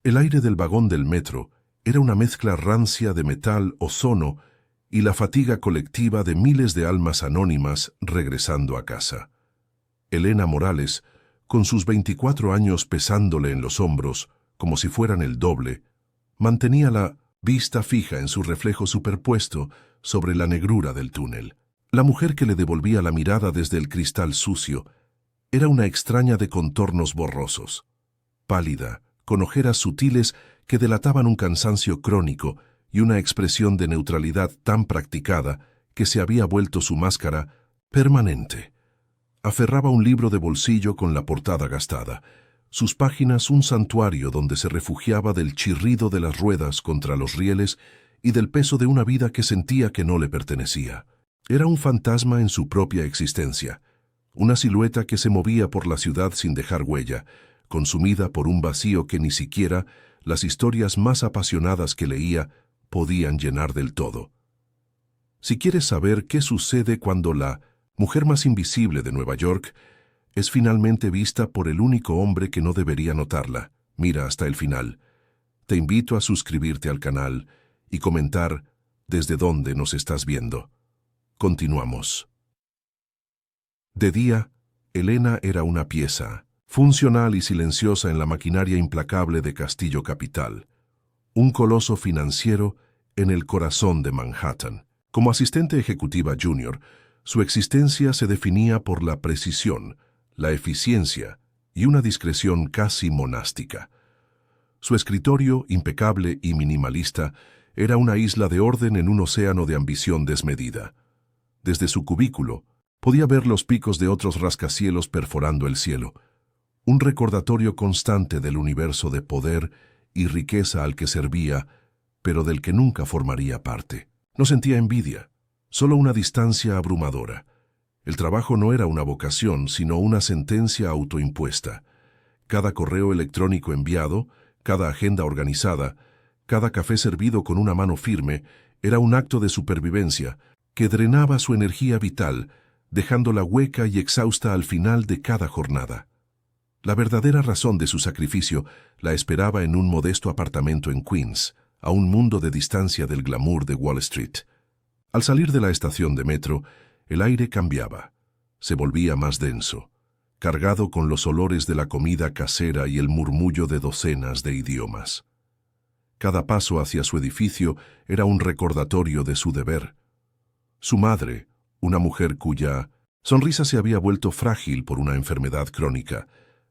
El aire del vagón del metro era una mezcla rancia de metal, ozono y la fatiga colectiva de miles de almas anónimas regresando a casa. Elena Morales, con sus 24 años pesándole en los hombros, como si fueran el doble, mantenía la vista fija en su reflejo superpuesto sobre la negrura del túnel. La mujer que le devolvía la mirada desde el cristal sucio era una extraña de contornos borrosos, pálida, con ojeras sutiles que delataban un cansancio crónico y una expresión de neutralidad tan practicada que se había vuelto su máscara permanente. Aferraba un libro de bolsillo con la portada gastada, sus páginas un santuario donde se refugiaba del chirrido de las ruedas contra los rieles y del peso de una vida que sentía que no le pertenecía. Era un fantasma en su propia existencia, una silueta que se movía por la ciudad sin dejar huella, consumida por un vacío que ni siquiera las historias más apasionadas que leía podían llenar del todo. Si quieres saber qué sucede cuando la mujer más invisible de Nueva York es finalmente vista por el único hombre que no debería notarla, mira hasta el final. Te invito a suscribirte al canal y comentar desde dónde nos estás viendo. Continuamos. De día, Elena era una pieza, funcional y silenciosa en la maquinaria implacable de Castillo Capital, un coloso financiero en el corazón de Manhattan. Como asistente ejecutiva junior, su existencia se definía por la precisión, la eficiencia y una discreción casi monástica. Su escritorio, impecable y minimalista, era una isla de orden en un océano de ambición desmedida. Desde su cubículo, podía ver los picos de otros rascacielos perforando el cielo, un recordatorio constante del universo de poder y riqueza al que servía, pero del que nunca formaría parte. No sentía envidia, solo una distancia abrumadora. El trabajo no era una vocación, sino una sentencia autoimpuesta. Cada correo electrónico enviado, cada agenda organizada, cada café servido con una mano firme, era un acto de supervivencia que drenaba su energía vital, dejándola hueca y exhausta al final de cada jornada. La verdadera razón de su sacrificio la esperaba en un modesto apartamento en Queens, a un mundo de distancia del glamour de Wall Street. Al salir de la estación de metro, el aire cambiaba, se volvía más denso, cargado con los olores de la comida casera y el murmullo de docenas de idiomas. Cada paso hacia su edificio era un recordatorio de su deber. Su madre, una mujer cuya sonrisa se había vuelto frágil por una enfermedad crónica,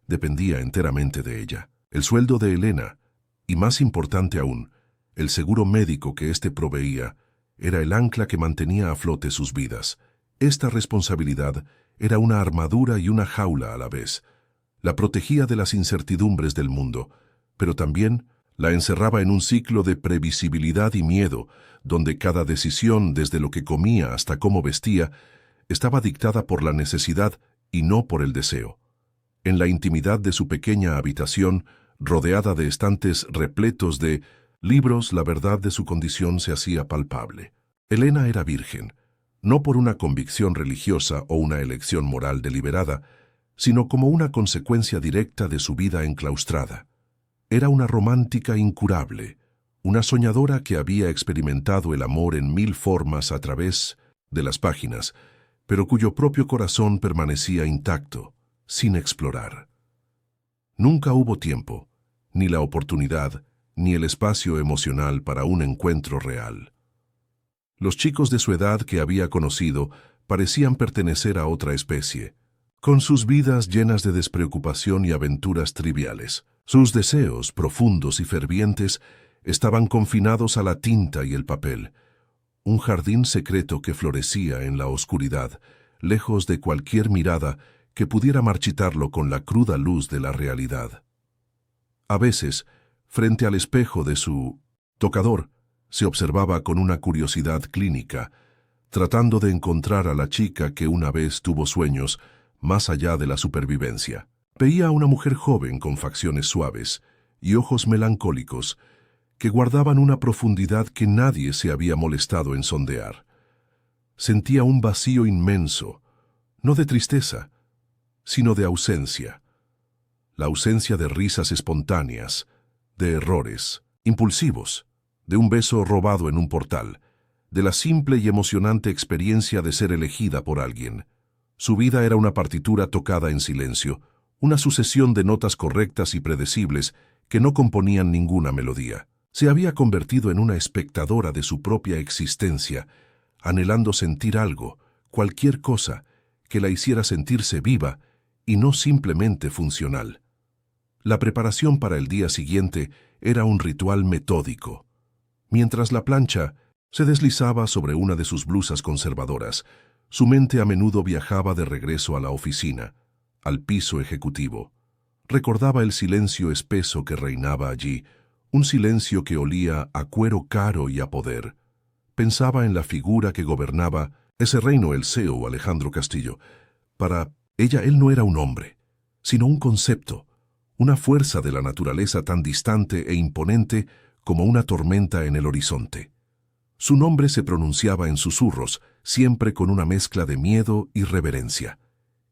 dependía enteramente de ella. El sueldo de Elena, y más importante aún, el seguro médico que éste proveía, era el ancla que mantenía a flote sus vidas. Esta responsabilidad era una armadura y una jaula a la vez. La protegía de las incertidumbres del mundo, pero también la encerraba en un ciclo de previsibilidad y miedo, donde cada decisión, desde lo que comía hasta cómo vestía, estaba dictada por la necesidad y no por el deseo. En la intimidad de su pequeña habitación, rodeada de estantes repletos de libros, la verdad de su condición se hacía palpable. Elena era virgen, no por una convicción religiosa o una elección moral deliberada, sino como una consecuencia directa de su vida enclaustrada. Era una romántica incurable, una soñadora que había experimentado el amor en 1000 formas a través de las páginas, pero cuyo propio corazón permanecía intacto, sin explorar. Nunca hubo tiempo, ni la oportunidad, ni el espacio emocional para un encuentro real. Los chicos de su edad que había conocido parecían pertenecer a otra especie, con sus vidas llenas de despreocupación y aventuras triviales. Sus deseos, profundos y fervientes, estaban confinados a la tinta y el papel, un jardín secreto que florecía en la oscuridad, lejos de cualquier mirada que pudiera marchitarlo con la cruda luz de la realidad. A veces, frente al espejo de su tocador, se observaba con una curiosidad clínica, tratando de encontrar a la chica que una vez tuvo sueños más allá de la supervivencia. Veía a una mujer joven con facciones suaves y ojos melancólicos que guardaban una profundidad que nadie se había molestado en sondear. Sentía un vacío inmenso, no de tristeza, sino de ausencia. La ausencia de risas espontáneas, de errores, impulsivos, de un beso robado en un portal, de la simple y emocionante experiencia de ser elegida por alguien. Su vida era una partitura tocada en silencio, una sucesión de notas correctas y predecibles que no componían ninguna melodía. Se había convertido en una espectadora de su propia existencia, anhelando sentir algo, cualquier cosa, que la hiciera sentirse viva y no simplemente funcional. La preparación para el día siguiente era un ritual metódico. Mientras la plancha se deslizaba sobre una de sus blusas conservadoras, su mente a menudo viajaba de regreso a la oficina, al piso ejecutivo. Recordaba el silencio espeso que reinaba allí, un silencio que olía a cuero caro y a poder. Pensaba en la figura que gobernaba ese reino, el CEO Alejandro Castillo. Para ella él no era un hombre, sino un concepto, una fuerza de la naturaleza tan distante e imponente como una tormenta en el horizonte. Su nombre se pronunciaba en susurros, siempre con una mezcla de miedo y reverencia.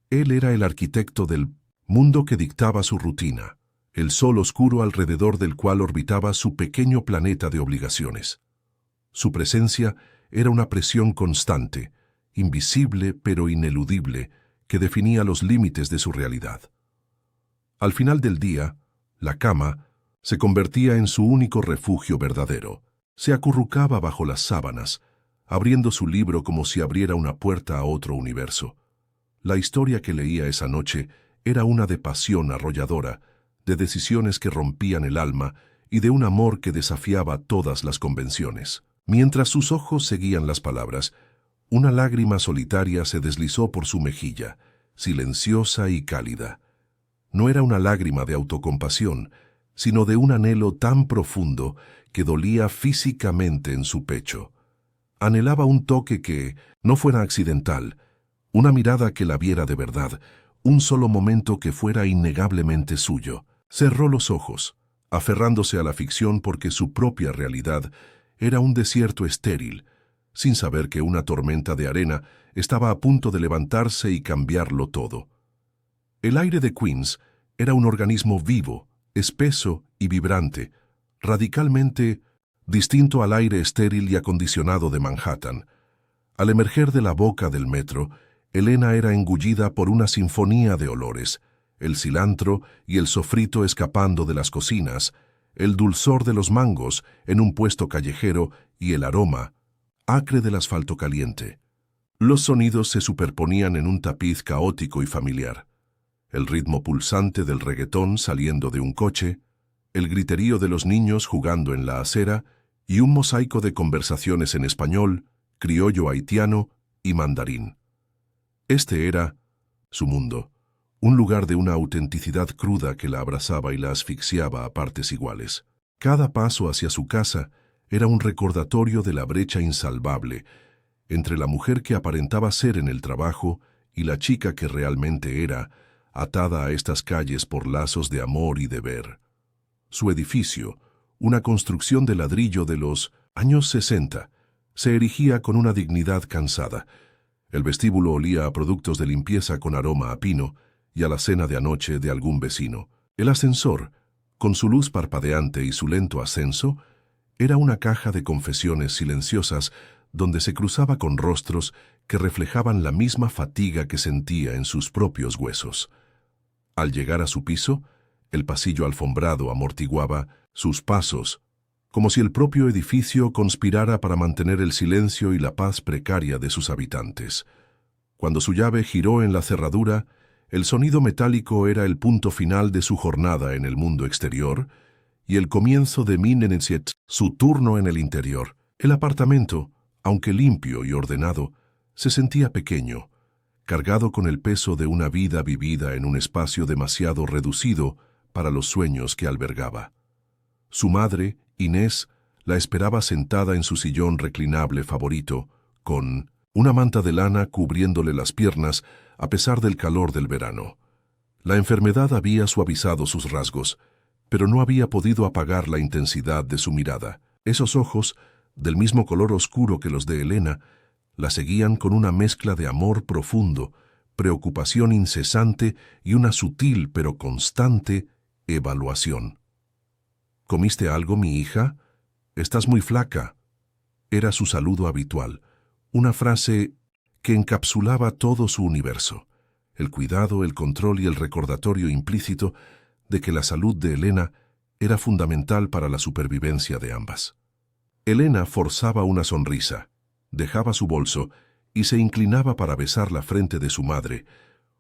Él era el arquitecto del mundo que dictaba su rutina, el sol oscuro alrededor del cual orbitaba su pequeño planeta de obligaciones. Su presencia era una presión constante, invisible pero ineludible, que definía los límites de su realidad. Al final del día, la cama se convertía en su único refugio verdadero. Se acurrucaba bajo las sábanas, abriendo su libro como si abriera una puerta a otro universo. La historia que leía esa noche era una de pasión arrolladora, de decisiones que rompían el alma y de un amor que desafiaba todas las convenciones. Mientras sus ojos seguían las palabras, una lágrima solitaria se deslizó por su mejilla, silenciosa y cálida. No era una lágrima de autocompasión, sino de un anhelo tan profundo que dolía físicamente en su pecho. Anhelaba un toque que no fuera accidental, una mirada que la viera de verdad, un solo momento que fuera innegablemente suyo. Cerró los ojos, aferrándose a la ficción porque su propia realidad era un desierto estéril, sin saber que una tormenta de arena estaba a punto de levantarse y cambiarlo todo. El aire de Queens era un organismo vivo, espeso y vibrante, radicalmente distinto al aire estéril y acondicionado de Manhattan. Al emerger de la boca del metro, Elena era engullida por una sinfonía de olores, el cilantro y el sofrito escapando de las cocinas, el dulzor de los mangos en un puesto callejero y el aroma acre del asfalto caliente. Los sonidos se superponían en un tapiz caótico y familiar. El ritmo pulsante del reggaetón saliendo de un coche, el griterío de los niños jugando en la acera y un mosaico de conversaciones en español, criollo haitiano y mandarín. Este era su mundo, un lugar de una autenticidad cruda que la abrazaba y la asfixiaba a partes iguales. Cada paso hacia su casa era un recordatorio de la brecha insalvable entre la mujer que aparentaba ser en el trabajo y la chica que realmente era, atada a estas calles por lazos de amor y deber. Su edificio, una construcción de ladrillo de los años 60, se erigía con una dignidad cansada. El vestíbulo olía a productos de limpieza con aroma a pino y a la cena de anoche de algún vecino. El ascensor, con su luz parpadeante y su lento ascenso, era una caja de confesiones silenciosas donde se cruzaba con rostros que reflejaban la misma fatiga que sentía en sus propios huesos. Al llegar a su piso, el pasillo alfombrado amortiguaba sus pasos, como si el propio edificio conspirara para mantener el silencio y la paz precaria de sus habitantes. Cuando su llave giró en la cerradura, el sonido metálico era el punto final de su jornada en el mundo exterior y el comienzo de Minenetziet, su turno en el interior. El apartamento, aunque limpio y ordenado, se sentía pequeño, cargado con el peso de una vida vivida en un espacio demasiado reducido para los sueños que albergaba. Su madre, Inés, la esperaba sentada en su sillón reclinable favorito, con una manta de lana cubriéndole las piernas a pesar del calor del verano. La enfermedad había suavizado sus rasgos, pero no había podido apagar la intensidad de su mirada. Esos ojos, del mismo color oscuro que los de Elena, la seguían con una mezcla de amor profundo, preocupación incesante y una sutil pero constante evaluación. ¿Comiste algo, mi hija? Estás muy flaca. Era su saludo habitual, una frase que encapsulaba todo su universo, el cuidado, el control y el recordatorio implícito de que la salud de Elena era fundamental para la supervivencia de ambas. Elena forzaba una sonrisa, dejaba su bolso y se inclinaba para besar la frente de su madre,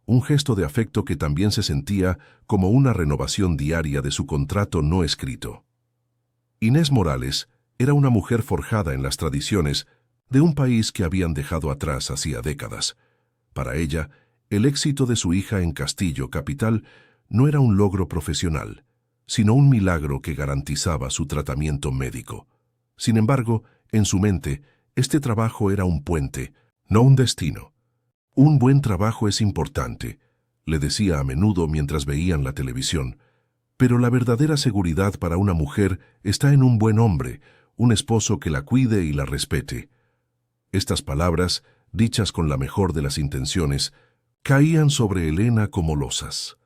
un gesto de afecto que también se sentía como una renovación diaria de su contrato no escrito. Inés Morales era una mujer forjada en las tradiciones de un país que habían dejado atrás hacía décadas. Para ella, el éxito de su hija en Castillo, capital, no era un logro profesional, sino un milagro que garantizaba su tratamiento médico. Sin embargo, en su mente, este trabajo era un puente, no un destino. Un buen trabajo es importante, le decía a menudo mientras veían la televisión, pero la verdadera seguridad para una mujer está en un buen hombre, un esposo que la cuide y la respete. Estas palabras, dichas con la mejor de las intenciones, caían sobre Elena como losas.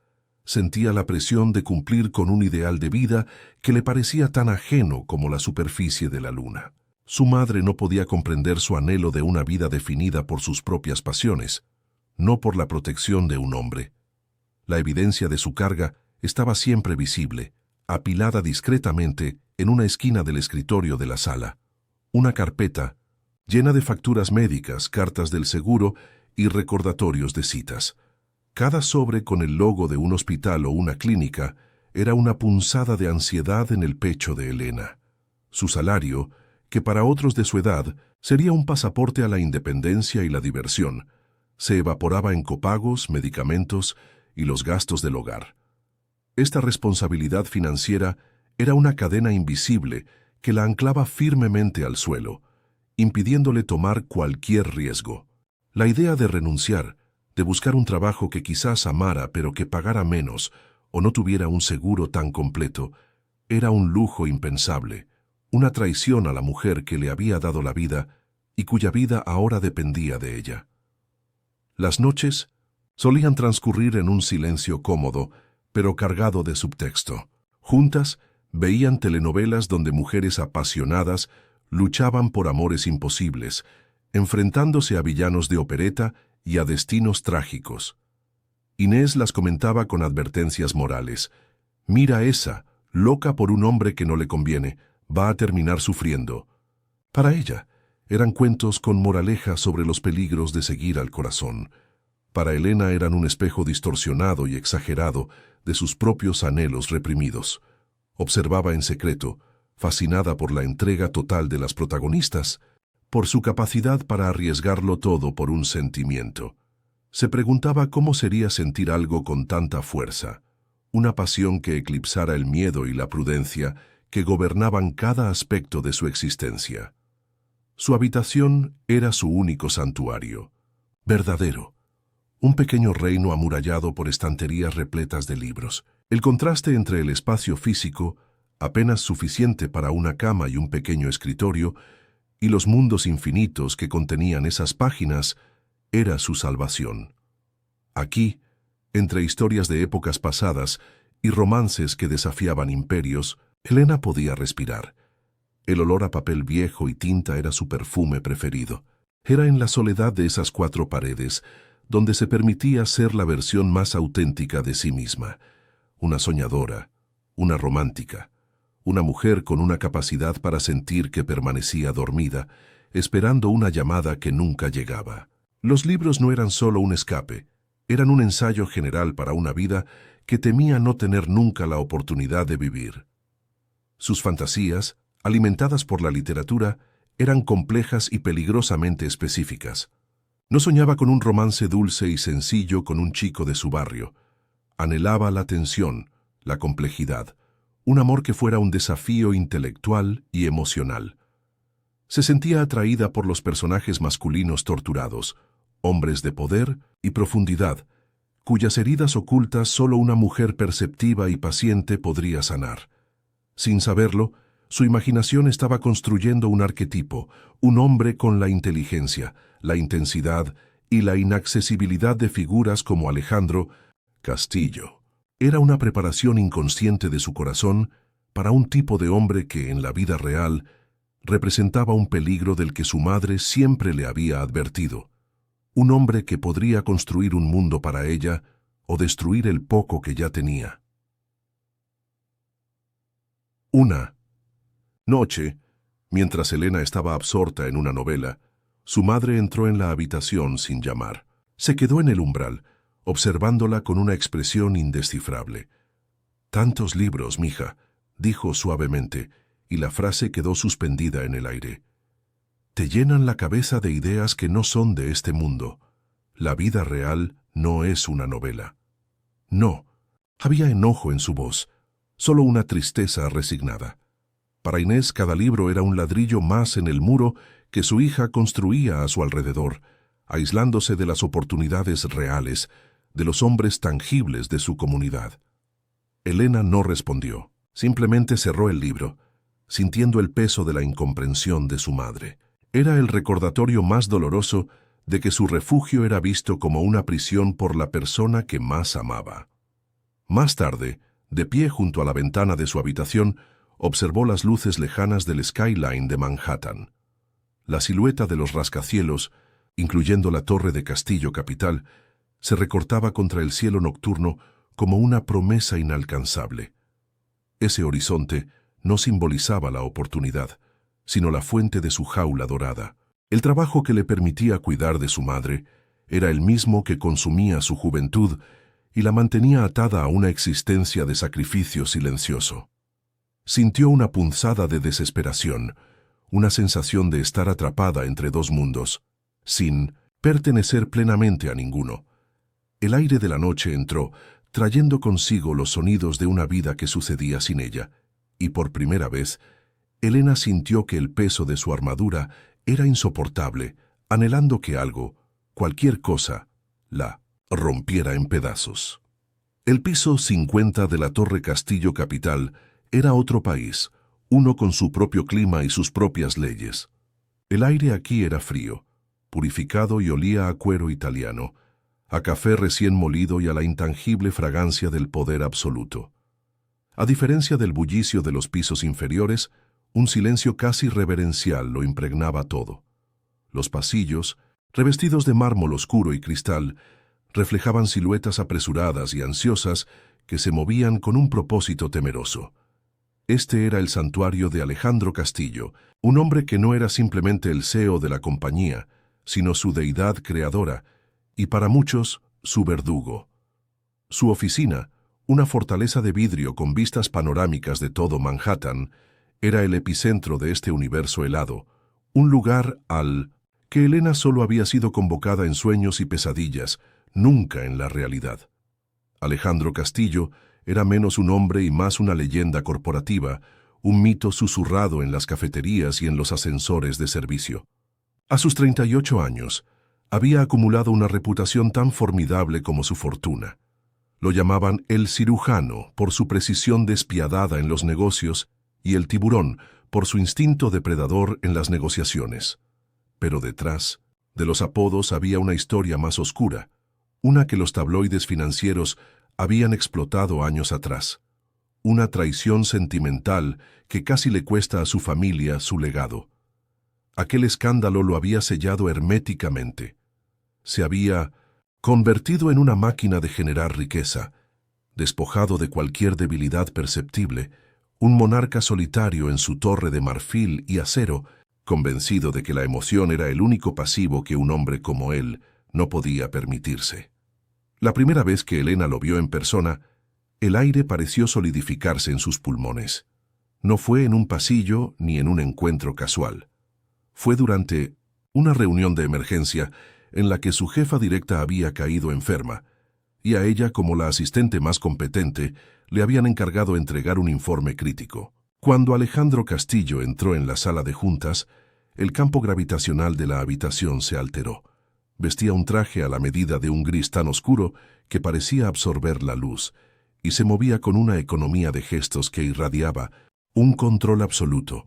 Sentía la presión de cumplir con un ideal de vida que le parecía tan ajeno como la superficie de la luna. Su madre no podía comprender su anhelo de una vida definida por sus propias pasiones, no por la protección de un hombre. La evidencia de su carga estaba siempre visible, apilada discretamente en una esquina del escritorio de la sala. Una carpeta llena de facturas médicas, cartas del seguro y recordatorios de citas. Cada sobre con el logo de un hospital o una clínica era una punzada de ansiedad en el pecho de Elena. Su salario, que para otros de su edad sería un pasaporte a la independencia y la diversión, se evaporaba en copagos, medicamentos y los gastos del hogar. Esta responsabilidad financiera era una cadena invisible que la anclaba firmemente al suelo, impidiéndole tomar cualquier riesgo. La idea de renunciar, de buscar un trabajo que quizás amara pero que pagara menos o no tuviera un seguro tan completo, era un lujo impensable, una traición a la mujer que le había dado la vida y cuya vida ahora dependía de ella. Las noches solían transcurrir en un silencio cómodo, pero cargado de subtexto. Juntas veían telenovelas donde mujeres apasionadas luchaban por amores imposibles, enfrentándose a villanos de opereta y a destinos trágicos. Inés las comentaba con advertencias morales. «Mira esa, loca por un hombre que no le conviene, va a terminar sufriendo». Para ella, eran cuentos con moraleja sobre los peligros de seguir al corazón. Para Elena eran un espejo distorsionado y exagerado de sus propios anhelos reprimidos. Observaba en secreto, fascinada por la entrega total de las protagonistas, por su capacidad para arriesgarlo todo por un sentimiento. Se preguntaba cómo sería sentir algo con tanta fuerza, una pasión que eclipsara el miedo y la prudencia que gobernaban cada aspecto de su existencia. Su habitación era su único santuario, verdadero, un pequeño reino amurallado por estanterías repletas de libros. El contraste entre el espacio físico, apenas suficiente para una cama y un pequeño escritorio, y los mundos infinitos que contenían esas páginas, era su salvación. Aquí, entre historias de épocas pasadas y romances que desafiaban imperios, Elena podía respirar. El olor a papel viejo y tinta era su perfume preferido. Era en la soledad de esas cuatro paredes donde se permitía ser la versión más auténtica de sí misma. Una soñadora, una romántica, una mujer con una capacidad para sentir que permanecía dormida, esperando una llamada que nunca llegaba. Los libros no eran solo un escape, eran un ensayo general para una vida que temía no tener nunca la oportunidad de vivir. Sus fantasías, alimentadas por la literatura, eran complejas y peligrosamente específicas. No soñaba con un romance dulce y sencillo con un chico de su barrio. Anhelaba la tensión, la complejidad, un amor que fuera un desafío intelectual y emocional. Se sentía atraída por los personajes masculinos torturados, hombres de poder y profundidad, cuyas heridas ocultas solo una mujer perceptiva y paciente podría sanar. Sin saberlo, su imaginación estaba construyendo un arquetipo, un hombre con la inteligencia, la intensidad y la inaccesibilidad de figuras como Alejandro Castillo. Era una preparación inconsciente de su corazón para un tipo de hombre que, en la vida real, representaba un peligro del que su madre siempre le había advertido. Un hombre que podría construir un mundo para ella o destruir el poco que ya tenía. Una noche, mientras Elena estaba absorta en una novela, su madre entró en la habitación sin llamar. Se quedó en el umbral, observándola con una expresión indescifrable. «Tantos libros, mija», dijo suavemente, y la frase quedó suspendida en el aire. «Te llenan la cabeza de ideas que no son de este mundo. La vida real no es una novela». No, había enojo en su voz, solo una tristeza resignada. Para Inés cada libro era un ladrillo más en el muro que su hija construía a su alrededor, aislándose de las oportunidades reales, de los hombres tangibles de su comunidad. Elena no respondió, simplemente cerró el libro, sintiendo el peso de la incomprensión de su madre. Era el recordatorio más doloroso de que su refugio era visto como una prisión por la persona que más amaba. Más tarde, de pie junto a la ventana de su habitación, observó las luces lejanas del skyline de Manhattan. La silueta de los rascacielos, incluyendo la torre de Castillo Capital, se recortaba contra el cielo nocturno como una promesa inalcanzable. Ese horizonte no simbolizaba la oportunidad, sino la fuente de su jaula dorada. El trabajo que le permitía cuidar de su madre era el mismo que consumía su juventud y la mantenía atada a una existencia de sacrificio silencioso. Sintió una punzada de desesperación, una sensación de estar atrapada entre dos mundos, sin pertenecer plenamente a ninguno. El aire de la noche entró, trayendo consigo los sonidos de una vida que sucedía sin ella, y por primera vez, Elena sintió que el peso de su armadura era insoportable, anhelando que algo, cualquier cosa, la rompiera en pedazos. El piso 50 de la Torre Castillo Capital era otro país, uno con su propio clima y sus propias leyes. El aire aquí era frío, purificado y olía a cuero italiano, a café recién molido y a la intangible fragancia del poder absoluto. A diferencia del bullicio de los pisos inferiores, un silencio casi reverencial lo impregnaba todo. Los pasillos, revestidos de mármol oscuro y cristal, reflejaban siluetas apresuradas y ansiosas que se movían con un propósito temeroso. Este era el santuario de Alejandro Castillo, un hombre que no era simplemente el CEO de la compañía, sino su deidad creadora, y para muchos, su verdugo. Su oficina, una fortaleza de vidrio con vistas panorámicas de todo Manhattan, era el epicentro de este universo helado, un lugar al que Elena solo había sido convocada en sueños y pesadillas, nunca en la realidad. Alejandro Castillo era menos un hombre y más una leyenda corporativa, un mito susurrado en las cafeterías y en los ascensores de servicio. A sus 38 años, había acumulado una reputación tan formidable como su fortuna. Lo llamaban el cirujano por su precisión despiadada en los negocios y el tiburón por su instinto depredador en las negociaciones. Pero detrás de los apodos había una historia más oscura, una que los tabloides financieros habían explotado años atrás. Una traición sentimental que casi le cuesta a su familia su legado. Aquel escándalo lo había sellado herméticamente. Se había convertido en una máquina de generar riqueza, despojado de cualquier debilidad perceptible, un monarca solitario en su torre de marfil y acero, convencido de que la emoción era el único pasivo que un hombre como él no podía permitirse. La primera vez que Elena lo vio en persona, el aire pareció solidificarse en sus pulmones. No fue en un pasillo ni en un encuentro casual. Fue durante una reunión de emergencia en la que su jefa directa había caído enferma, y a ella, como la asistente más competente, le habían encargado entregar un informe crítico. Cuando Alejandro Castillo entró en la sala de juntas, el campo gravitacional de la habitación se alteró. Vestía un traje a la medida de un gris tan oscuro que parecía absorber la luz, y se movía con una economía de gestos que irradiaba un control absoluto.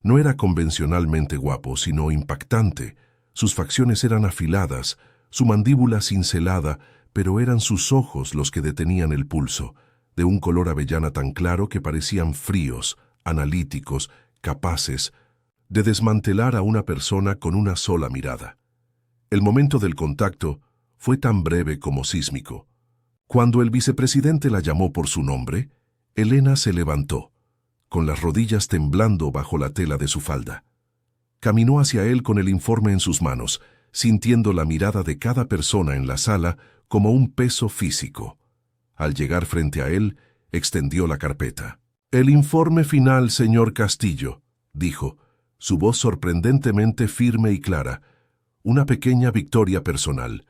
No era convencionalmente guapo, sino impactante. Sus facciones eran afiladas, su mandíbula cincelada, pero eran sus ojos los que detenían el pulso, de un color avellana tan claro que parecían fríos, analíticos, capaces de desmantelar a una persona con una sola mirada. El momento del contacto fue tan breve como sísmico. Cuando el vicepresidente la llamó por su nombre, Elena se levantó, con las rodillas temblando bajo la tela de su falda. Caminó hacia él con el informe en sus manos, sintiendo la mirada de cada persona en la sala como un peso físico. Al llegar frente a él, extendió la carpeta. «El informe final, señor Castillo», dijo, su voz sorprendentemente firme y clara. Una pequeña victoria personal.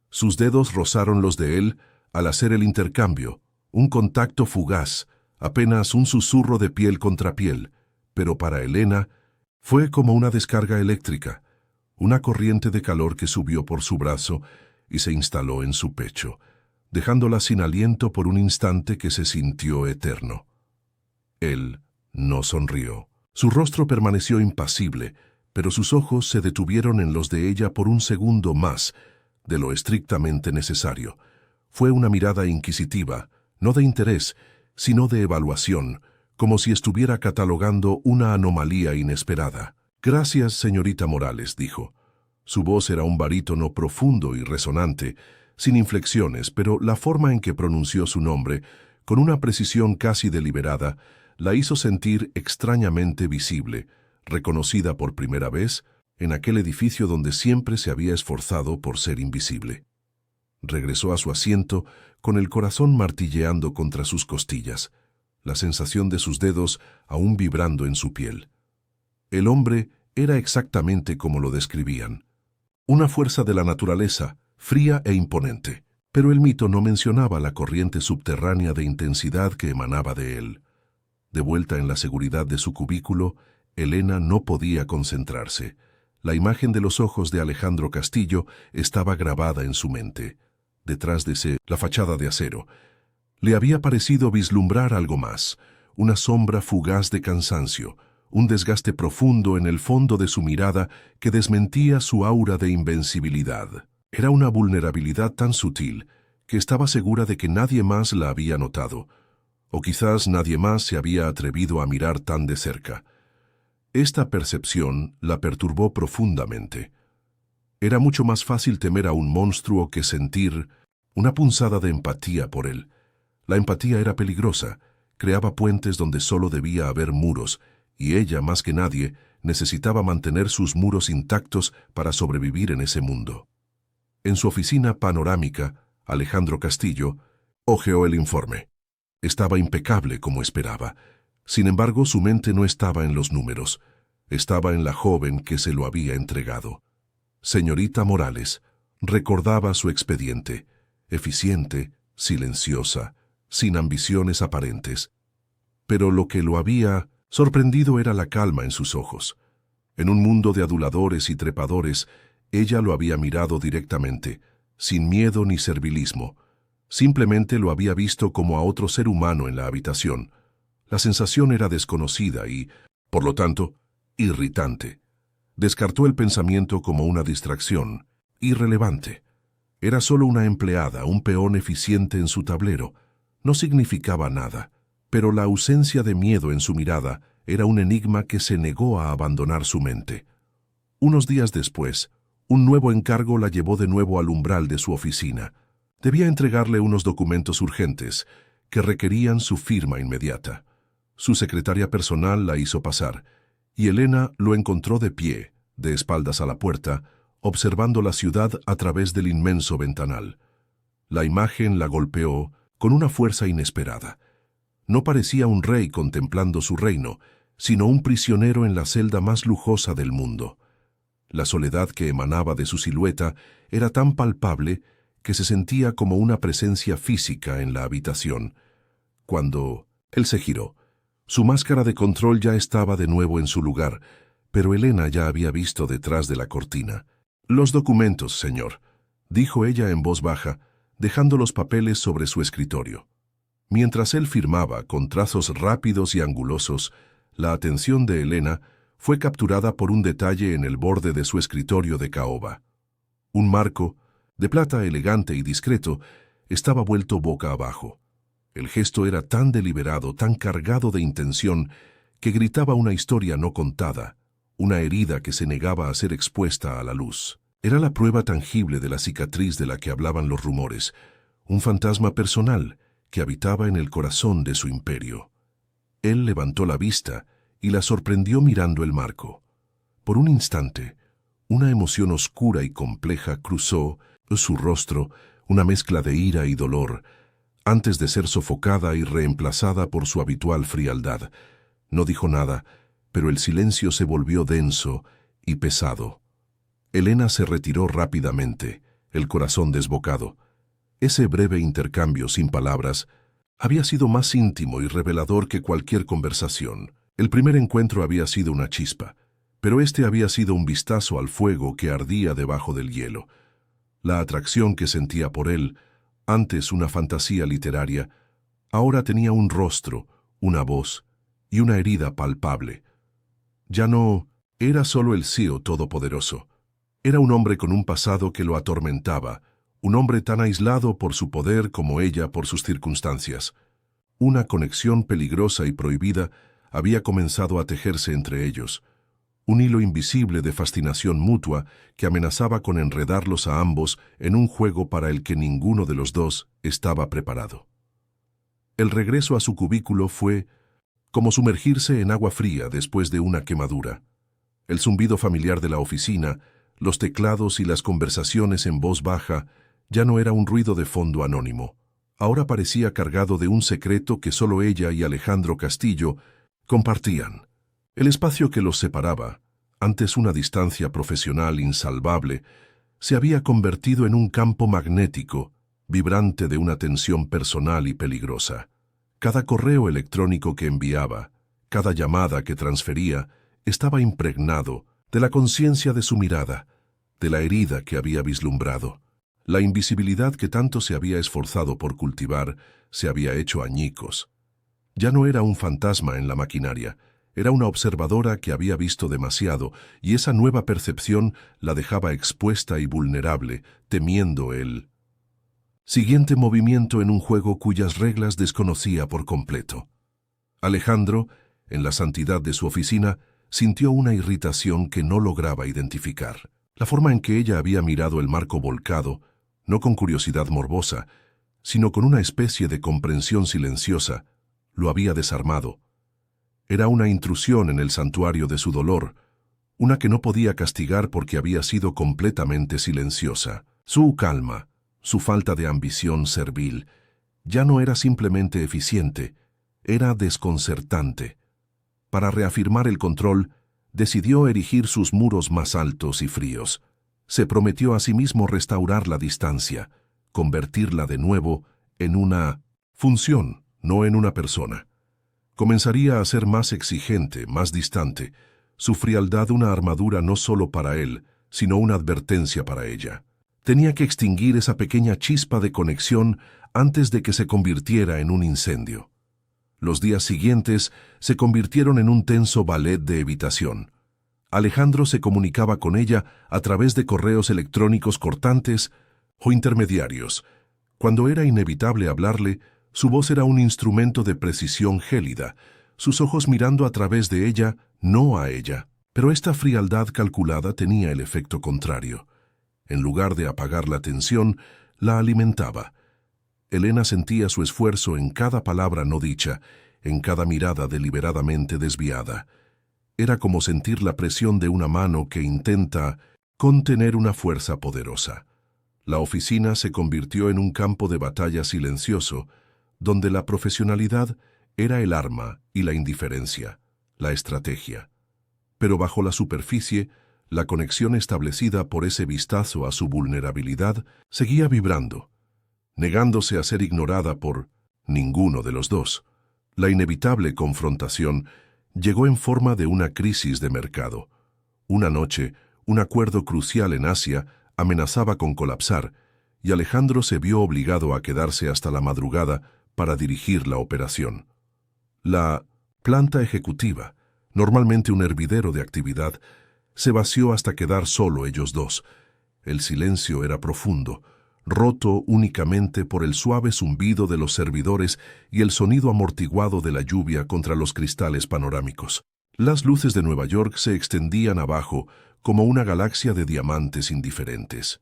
Sus dedos rozaron los de él al hacer el intercambio, un contacto fugaz, apenas un susurro de piel contra piel, pero para Elena fue como una descarga eléctrica, una corriente de calor que subió por su brazo y se instaló en su pecho, dejándola sin aliento por un instante que se sintió eterno. Él no sonrió. Su rostro permaneció impasible, pero sus ojos se detuvieron en los de ella por un segundo más de lo estrictamente necesario. Fue una mirada inquisitiva, no de interés, sino de evaluación, como si estuviera catalogando una anomalía inesperada. «Gracias, señorita Morales», dijo. Su voz era un barítono profundo y resonante, sin inflexiones, pero la forma en que pronunció su nombre, con una precisión casi deliberada, la hizo sentir extrañamente visible, reconocida por primera vez en aquel edificio donde siempre se había esforzado por ser invisible. Regresó a su asiento con el corazón martilleando contra sus costillas, la sensación de sus dedos aún vibrando en su piel. El hombre era exactamente como lo describían. Una fuerza de la naturaleza, fría e imponente, pero el mito no mencionaba la corriente subterránea de intensidad que emanaba de él. De vuelta en la seguridad de su cubículo, Elena no podía concentrarse. La imagen de los ojos de Alejandro Castillo estaba grabada en su mente. Detrás de la fachada de acero. Le había parecido vislumbrar algo más, una sombra fugaz de cansancio, un desgaste profundo en el fondo de su mirada que desmentía su aura de invencibilidad. Era una vulnerabilidad tan sutil que estaba segura de que nadie más la había notado, o quizás nadie más se había atrevido a mirar tan de cerca. Esta percepción la perturbó profundamente. Era mucho más fácil temer a un monstruo que sentir una punzada de empatía por él. La empatía era peligrosa, creaba puentes donde solo debía haber muros, y ella, más que nadie, necesitaba mantener sus muros intactos para sobrevivir en ese mundo. En su oficina panorámica, Alejandro Castillo hojeó el informe. Estaba impecable como esperaba. Sin embargo, su mente no estaba en los números. Estaba en la joven que se lo había entregado. Señorita Morales recordaba su expediente, eficiente, silenciosa, sin ambiciones aparentes. Pero lo que lo había sorprendido era la calma en sus ojos. En un mundo de aduladores y trepadores, ella lo había mirado directamente, sin miedo ni servilismo. Simplemente lo había visto como a otro ser humano en la habitación. La sensación era desconocida y, por lo tanto, irritante. Descartó el pensamiento como una distracción, irrelevante. Era solo una empleada, un peón eficiente en su tablero. No significaba nada, pero la ausencia de miedo en su mirada era un enigma que se negó a abandonar su mente. Unos días después, un nuevo encargo la llevó de nuevo al umbral de su oficina. Debía entregarle unos documentos urgentes que requerían su firma inmediata. Su secretaria personal la hizo pasar, y Elena lo encontró de pie, de espaldas a la puerta, observando la ciudad a través del inmenso ventanal. La imagen la golpeó con una fuerza inesperada. No parecía un rey contemplando su reino, sino un prisionero en la celda más lujosa del mundo. La soledad que emanaba de su silueta era tan palpable que se sentía como una presencia física en la habitación. Cuando él se giró, su máscara de control ya estaba de nuevo en su lugar, pero Elena ya había visto detrás de la cortina. «Los documentos, señor», dijo ella en voz baja, dejando los papeles sobre su escritorio. Mientras él firmaba con trazos rápidos y angulosos, la atención de Elena fue capturada por un detalle en el borde de su escritorio de caoba. Un marco, de plata elegante y discreto, estaba vuelto boca abajo. El gesto era tan deliberado, tan cargado de intención, que gritaba una historia no contada, una herida que se negaba a ser expuesta a la luz. Era la prueba tangible de la cicatriz de la que hablaban los rumores, un fantasma personal que habitaba en el corazón de su imperio. Él levantó la vista y la sorprendió mirando el marco. Por un instante, una emoción oscura y compleja cruzó su rostro, una mezcla de ira y dolor, antes de ser sofocada y reemplazada por su habitual frialdad. No dijo nada, pero el silencio se volvió denso y pesado. Helena se retiró rápidamente, el corazón desbocado. Ese breve intercambio sin palabras había sido más íntimo y revelador que cualquier conversación. El primer encuentro había sido una chispa, pero este había sido un vistazo al fuego que ardía debajo del hielo. La atracción que sentía por él, antes una fantasía literaria, ahora tenía un rostro, una voz y una herida palpable. Ya no era solo el CEO todopoderoso. Era un hombre con un pasado que lo atormentaba, un hombre tan aislado por su poder como ella por sus circunstancias. Una conexión peligrosa y prohibida había comenzado a tejerse entre ellos, un hilo invisible de fascinación mutua que amenazaba con enredarlos a ambos en un juego para el que ninguno de los dos estaba preparado. El regreso a su cubículo fue como sumergirse en agua fría después de una quemadura. El zumbido familiar de la oficina, los teclados y las conversaciones en voz baja ya no era un ruido de fondo anónimo. Ahora parecía cargado de un secreto que solo ella y Alejandro Castillo compartían. El espacio que los separaba, antes una distancia profesional insalvable, se había convertido en un campo magnético, vibrante de una tensión personal y peligrosa. Cada correo electrónico que enviaba, cada llamada que transfería, estaba impregnado de la conciencia de su mirada, de la herida que había vislumbrado. La invisibilidad que tanto se había esforzado por cultivar se había hecho añicos. Ya no era un fantasma en la maquinaria, era una observadora que había visto demasiado, y esa nueva percepción la dejaba expuesta y vulnerable, temiendo el siguiente movimiento en un juego cuyas reglas desconocía por completo. Alejandro, en la santidad de su oficina, sintió una irritación que no lograba identificar. La forma en que ella había mirado el marco volcado, no con curiosidad morbosa, sino con una especie de comprensión silenciosa, lo había desarmado. Era una intrusión en el santuario de su dolor, una que no podía castigar porque había sido completamente silenciosa. Su calma, su falta de ambición servil, ya no era simplemente eficiente, era desconcertante. Para reafirmar el control, decidió erigir sus muros más altos y fríos. Se prometió a sí mismo restaurar la distancia, convertirla de nuevo en una función, no en una persona. Comenzaría a ser más exigente, más distante, su frialdad una armadura no solo para él, sino una advertencia para ella. Tenía que extinguir esa pequeña chispa de conexión antes de que se convirtiera en un incendio. Los días siguientes se convirtieron en un tenso ballet de evitación. Alejandro se comunicaba con ella a través de correos electrónicos cortantes o intermediarios. Cuando era inevitable hablarle, su voz era un instrumento de precisión gélida, sus ojos mirando a través de ella, no a ella. Pero esta frialdad calculada tenía el efecto contrario. En lugar de apagar la tensión, la alimentaba. Helena sentía su esfuerzo en cada palabra no dicha, en cada mirada deliberadamente desviada. Era como sentir la presión de una mano que intenta contener una fuerza poderosa. La oficina se convirtió en un campo de batalla silencioso, donde la profesionalidad era el arma y la indiferencia, la estrategia. Pero bajo la superficie, la conexión establecida por ese vistazo a su vulnerabilidad seguía vibrando, negándose a ser ignorada por ninguno de los dos. La inevitable confrontación llegó en forma de una crisis de mercado. Una noche, un acuerdo crucial en Asia amenazaba con colapsar, y Alejandro se vio obligado a quedarse hasta la madrugada para dirigir la operación. La planta ejecutiva, normalmente un hervidero de actividad, se vació hasta quedar solo ellos dos. El silencio era profundo. roto únicamente por el suave zumbido de los servidores y el sonido amortiguado de la lluvia contra los cristales panorámicos. Las luces de Nueva York se extendían abajo como una galaxia de diamantes indiferentes.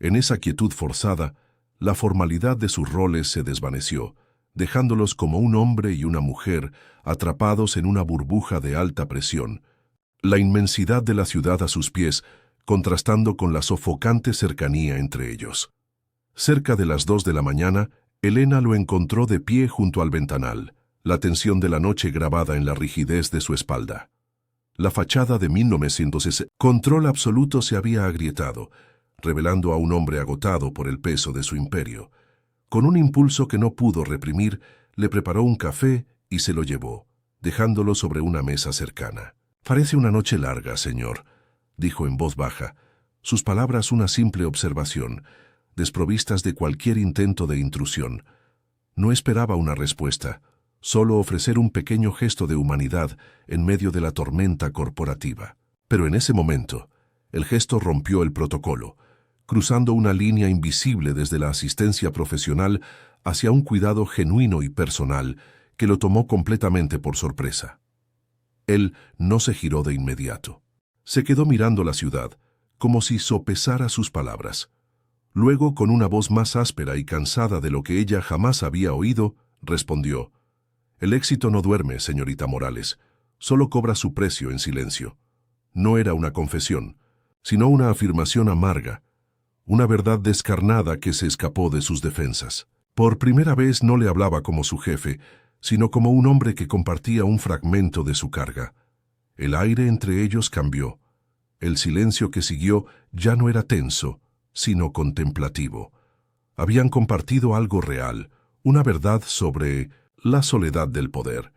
En esa quietud forzada, la formalidad de sus roles se desvaneció, dejándolos como un hombre y una mujer atrapados en una burbuja de alta presión, la inmensidad de la ciudad a sus pies contrastando con la sofocante cercanía entre ellos. Cerca de las 2 de la mañana, Elena lo encontró de pie junto al ventanal, la tensión de la noche grabada en la rigidez de su espalda. La fachada de 1960, control absoluto se había agrietado, revelando a un hombre agotado por el peso de su imperio. Con un impulso que no pudo reprimir, le preparó un café y se lo llevó, dejándolo sobre una mesa cercana. «Parece una noche larga, señor», dijo en voz baja, sus palabras una simple observación, desprovistas de cualquier intento de intrusión. No esperaba una respuesta, solo ofrecer un pequeño gesto de humanidad en medio de la tormenta corporativa. Pero en ese momento, el gesto rompió el protocolo, cruzando una línea invisible desde la asistencia profesional hacia un cuidado genuino y personal que lo tomó completamente por sorpresa. Él no se giró de inmediato. Se quedó mirando la ciudad, como si sopesara sus palabras. Luego, con una voz más áspera y cansada de lo que ella jamás había oído, respondió: «El éxito no duerme, señorita Morales, solo cobra su precio en silencio». No era una confesión, sino una afirmación amarga, una verdad descarnada que se escapó de sus defensas. Por primera vez no le hablaba como su jefe, sino como un hombre que compartía un fragmento de su carga. El aire entre ellos cambió. El silencio que siguió ya no era tenso, sino contemplativo. Habían compartido algo real, una verdad sobre la soledad del poder.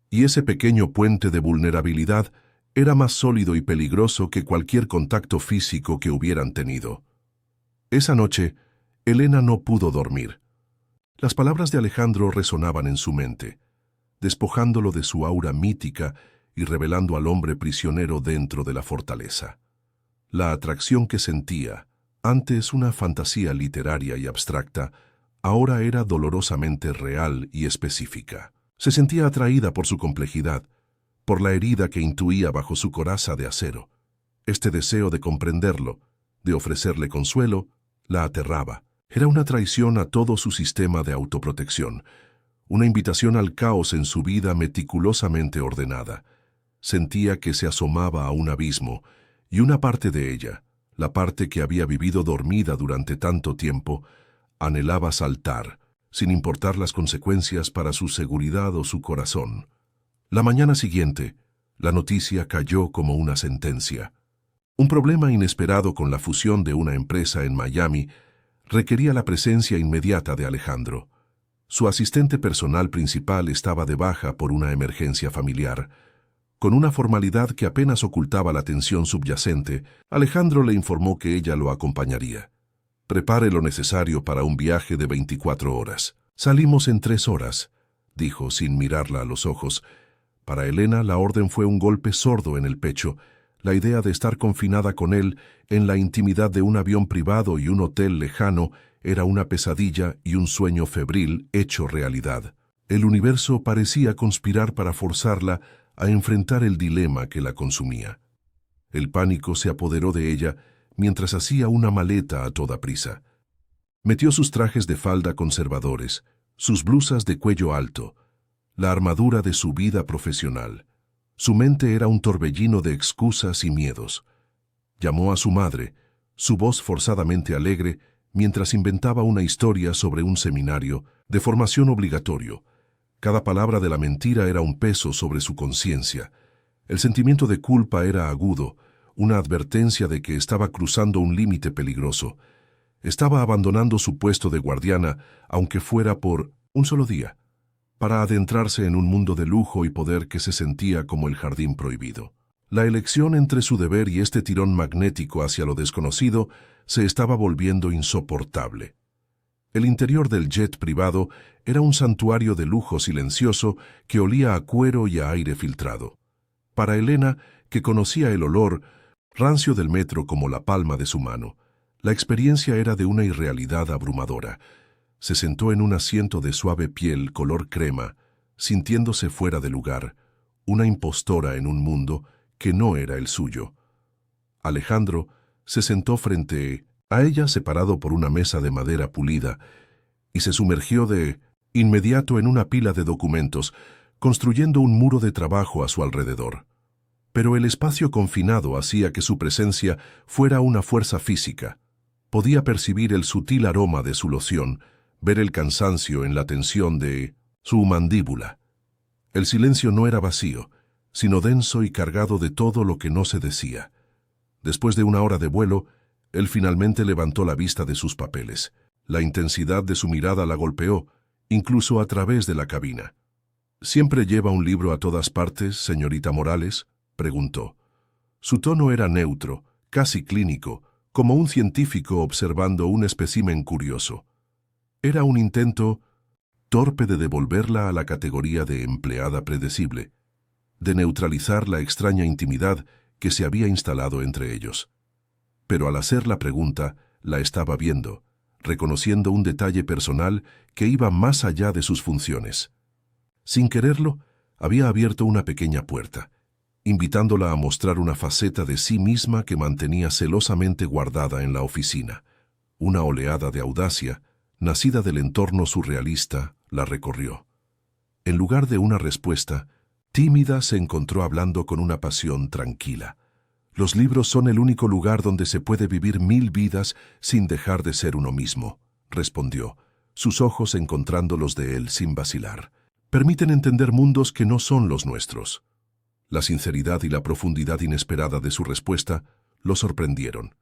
Y ese pequeño puente de vulnerabilidad era más sólido y peligroso que cualquier contacto físico que hubieran tenido. Esa noche, Elena no pudo dormir. Las palabras de Alejandro resonaban en su mente, despojándolo de su aura mítica y revelando al hombre prisionero dentro de la fortaleza. La atracción que sentía, antes una fantasía literaria y abstracta, ahora era dolorosamente real y específica. Se sentía atraída por su complejidad, por la herida que intuía bajo su coraza de acero. Este deseo de comprenderlo, de ofrecerle consuelo, la aterraba. Era una traición a todo su sistema de autoprotección, una invitación al caos en su vida meticulosamente ordenada. Sentía que se asomaba a un abismo, y una parte de ella, la parte que había vivido dormida durante tanto tiempo, anhelaba saltar, sin importar las consecuencias para su seguridad o su corazón. La mañana siguiente, la noticia cayó como una sentencia. Un problema inesperado con la fusión de una empresa en Miami requería la presencia inmediata de Alejandro. Su asistente personal principal estaba de baja por una emergencia familiar. Con una formalidad que apenas ocultaba la tensión subyacente, Alejandro le informó que ella lo acompañaría. «Prepare lo necesario para un viaje de 24 horas. Salimos en 3 horas», dijo sin mirarla a los ojos. Para Elena la orden fue un golpe sordo en el pecho. La idea de estar confinada con él en la intimidad de un avión privado y un hotel lejano era una pesadilla y un sueño febril hecho realidad. El universo parecía conspirar para forzarla a enfrentar el dilema que la consumía. El pánico se apoderó de ella mientras hacía una maleta a toda prisa. Metió sus trajes de falda conservadores, sus blusas de cuello alto, la armadura de su vida profesional. Su mente era un torbellino de excusas y miedos. Llamó a su madre, su voz forzadamente alegre, mientras inventaba una historia sobre un seminario de formación obligatorio. Cada palabra de la mentira era un peso sobre su conciencia. El sentimiento de culpa era agudo, una advertencia de que estaba cruzando un límite peligroso. Estaba abandonando su puesto de guardiana, aunque fuera por un solo día, para adentrarse en un mundo de lujo y poder que se sentía como el jardín prohibido. La elección entre su deber y este tirón magnético hacia lo desconocido se estaba volviendo insoportable. El interior del jet privado era un santuario de lujo silencioso que olía a cuero y a aire filtrado. Para Elena, que conocía el olor rancio del metro como la palma de su mano, La experiencia era de una irrealidad abrumadora. Se sentó en un asiento de suave piel color crema, sintiéndose fuera de lugar, una impostora en un mundo que no era el suyo. Alejandro se sentó frente a ella separado por una mesa de madera pulida y se sumergió de inmediato en una pila de documentos, construyendo un muro de trabajo a su alrededor. Pero el espacio confinado hacía que su presencia fuera una fuerza física. Podía percibir el sutil aroma de su loción, ver el cansancio en la tensión de su mandíbula. El silencio no era vacío, sino denso y cargado de todo lo que no se decía. Después de una hora de vuelo, él finalmente levantó la vista de sus papeles. La intensidad de su mirada la golpeó, incluso a través de la cabina. ¿Siempre lleva un libro a todas partes, señorita Morales?, preguntó. Su tono era neutro, casi clínico, como un científico observando un espécimen curioso. Era un intento torpe de devolverla a la categoría de empleada predecible, de neutralizar la extraña intimidad que se había instalado entre ellos. Pero al hacer la pregunta, la estaba viendo, reconociendo un detalle personal que iba más allá de sus funciones. Sin quererlo, había abierto una pequeña puerta, invitándola a mostrar una faceta de sí misma que mantenía celosamente guardada en la oficina. Una oleada de audacia, nacida del entorno surrealista, la recorrió. En lugar de una respuesta, tímida se encontró hablando con una pasión tranquila. Los libros son el único lugar donde se puede vivir 1000 vidas sin dejar de ser uno mismo, respondió, sus ojos encontrando los de él sin vacilar. Permiten entender mundos que no son los nuestros. La sinceridad y la profundidad inesperada de su respuesta lo sorprendieron.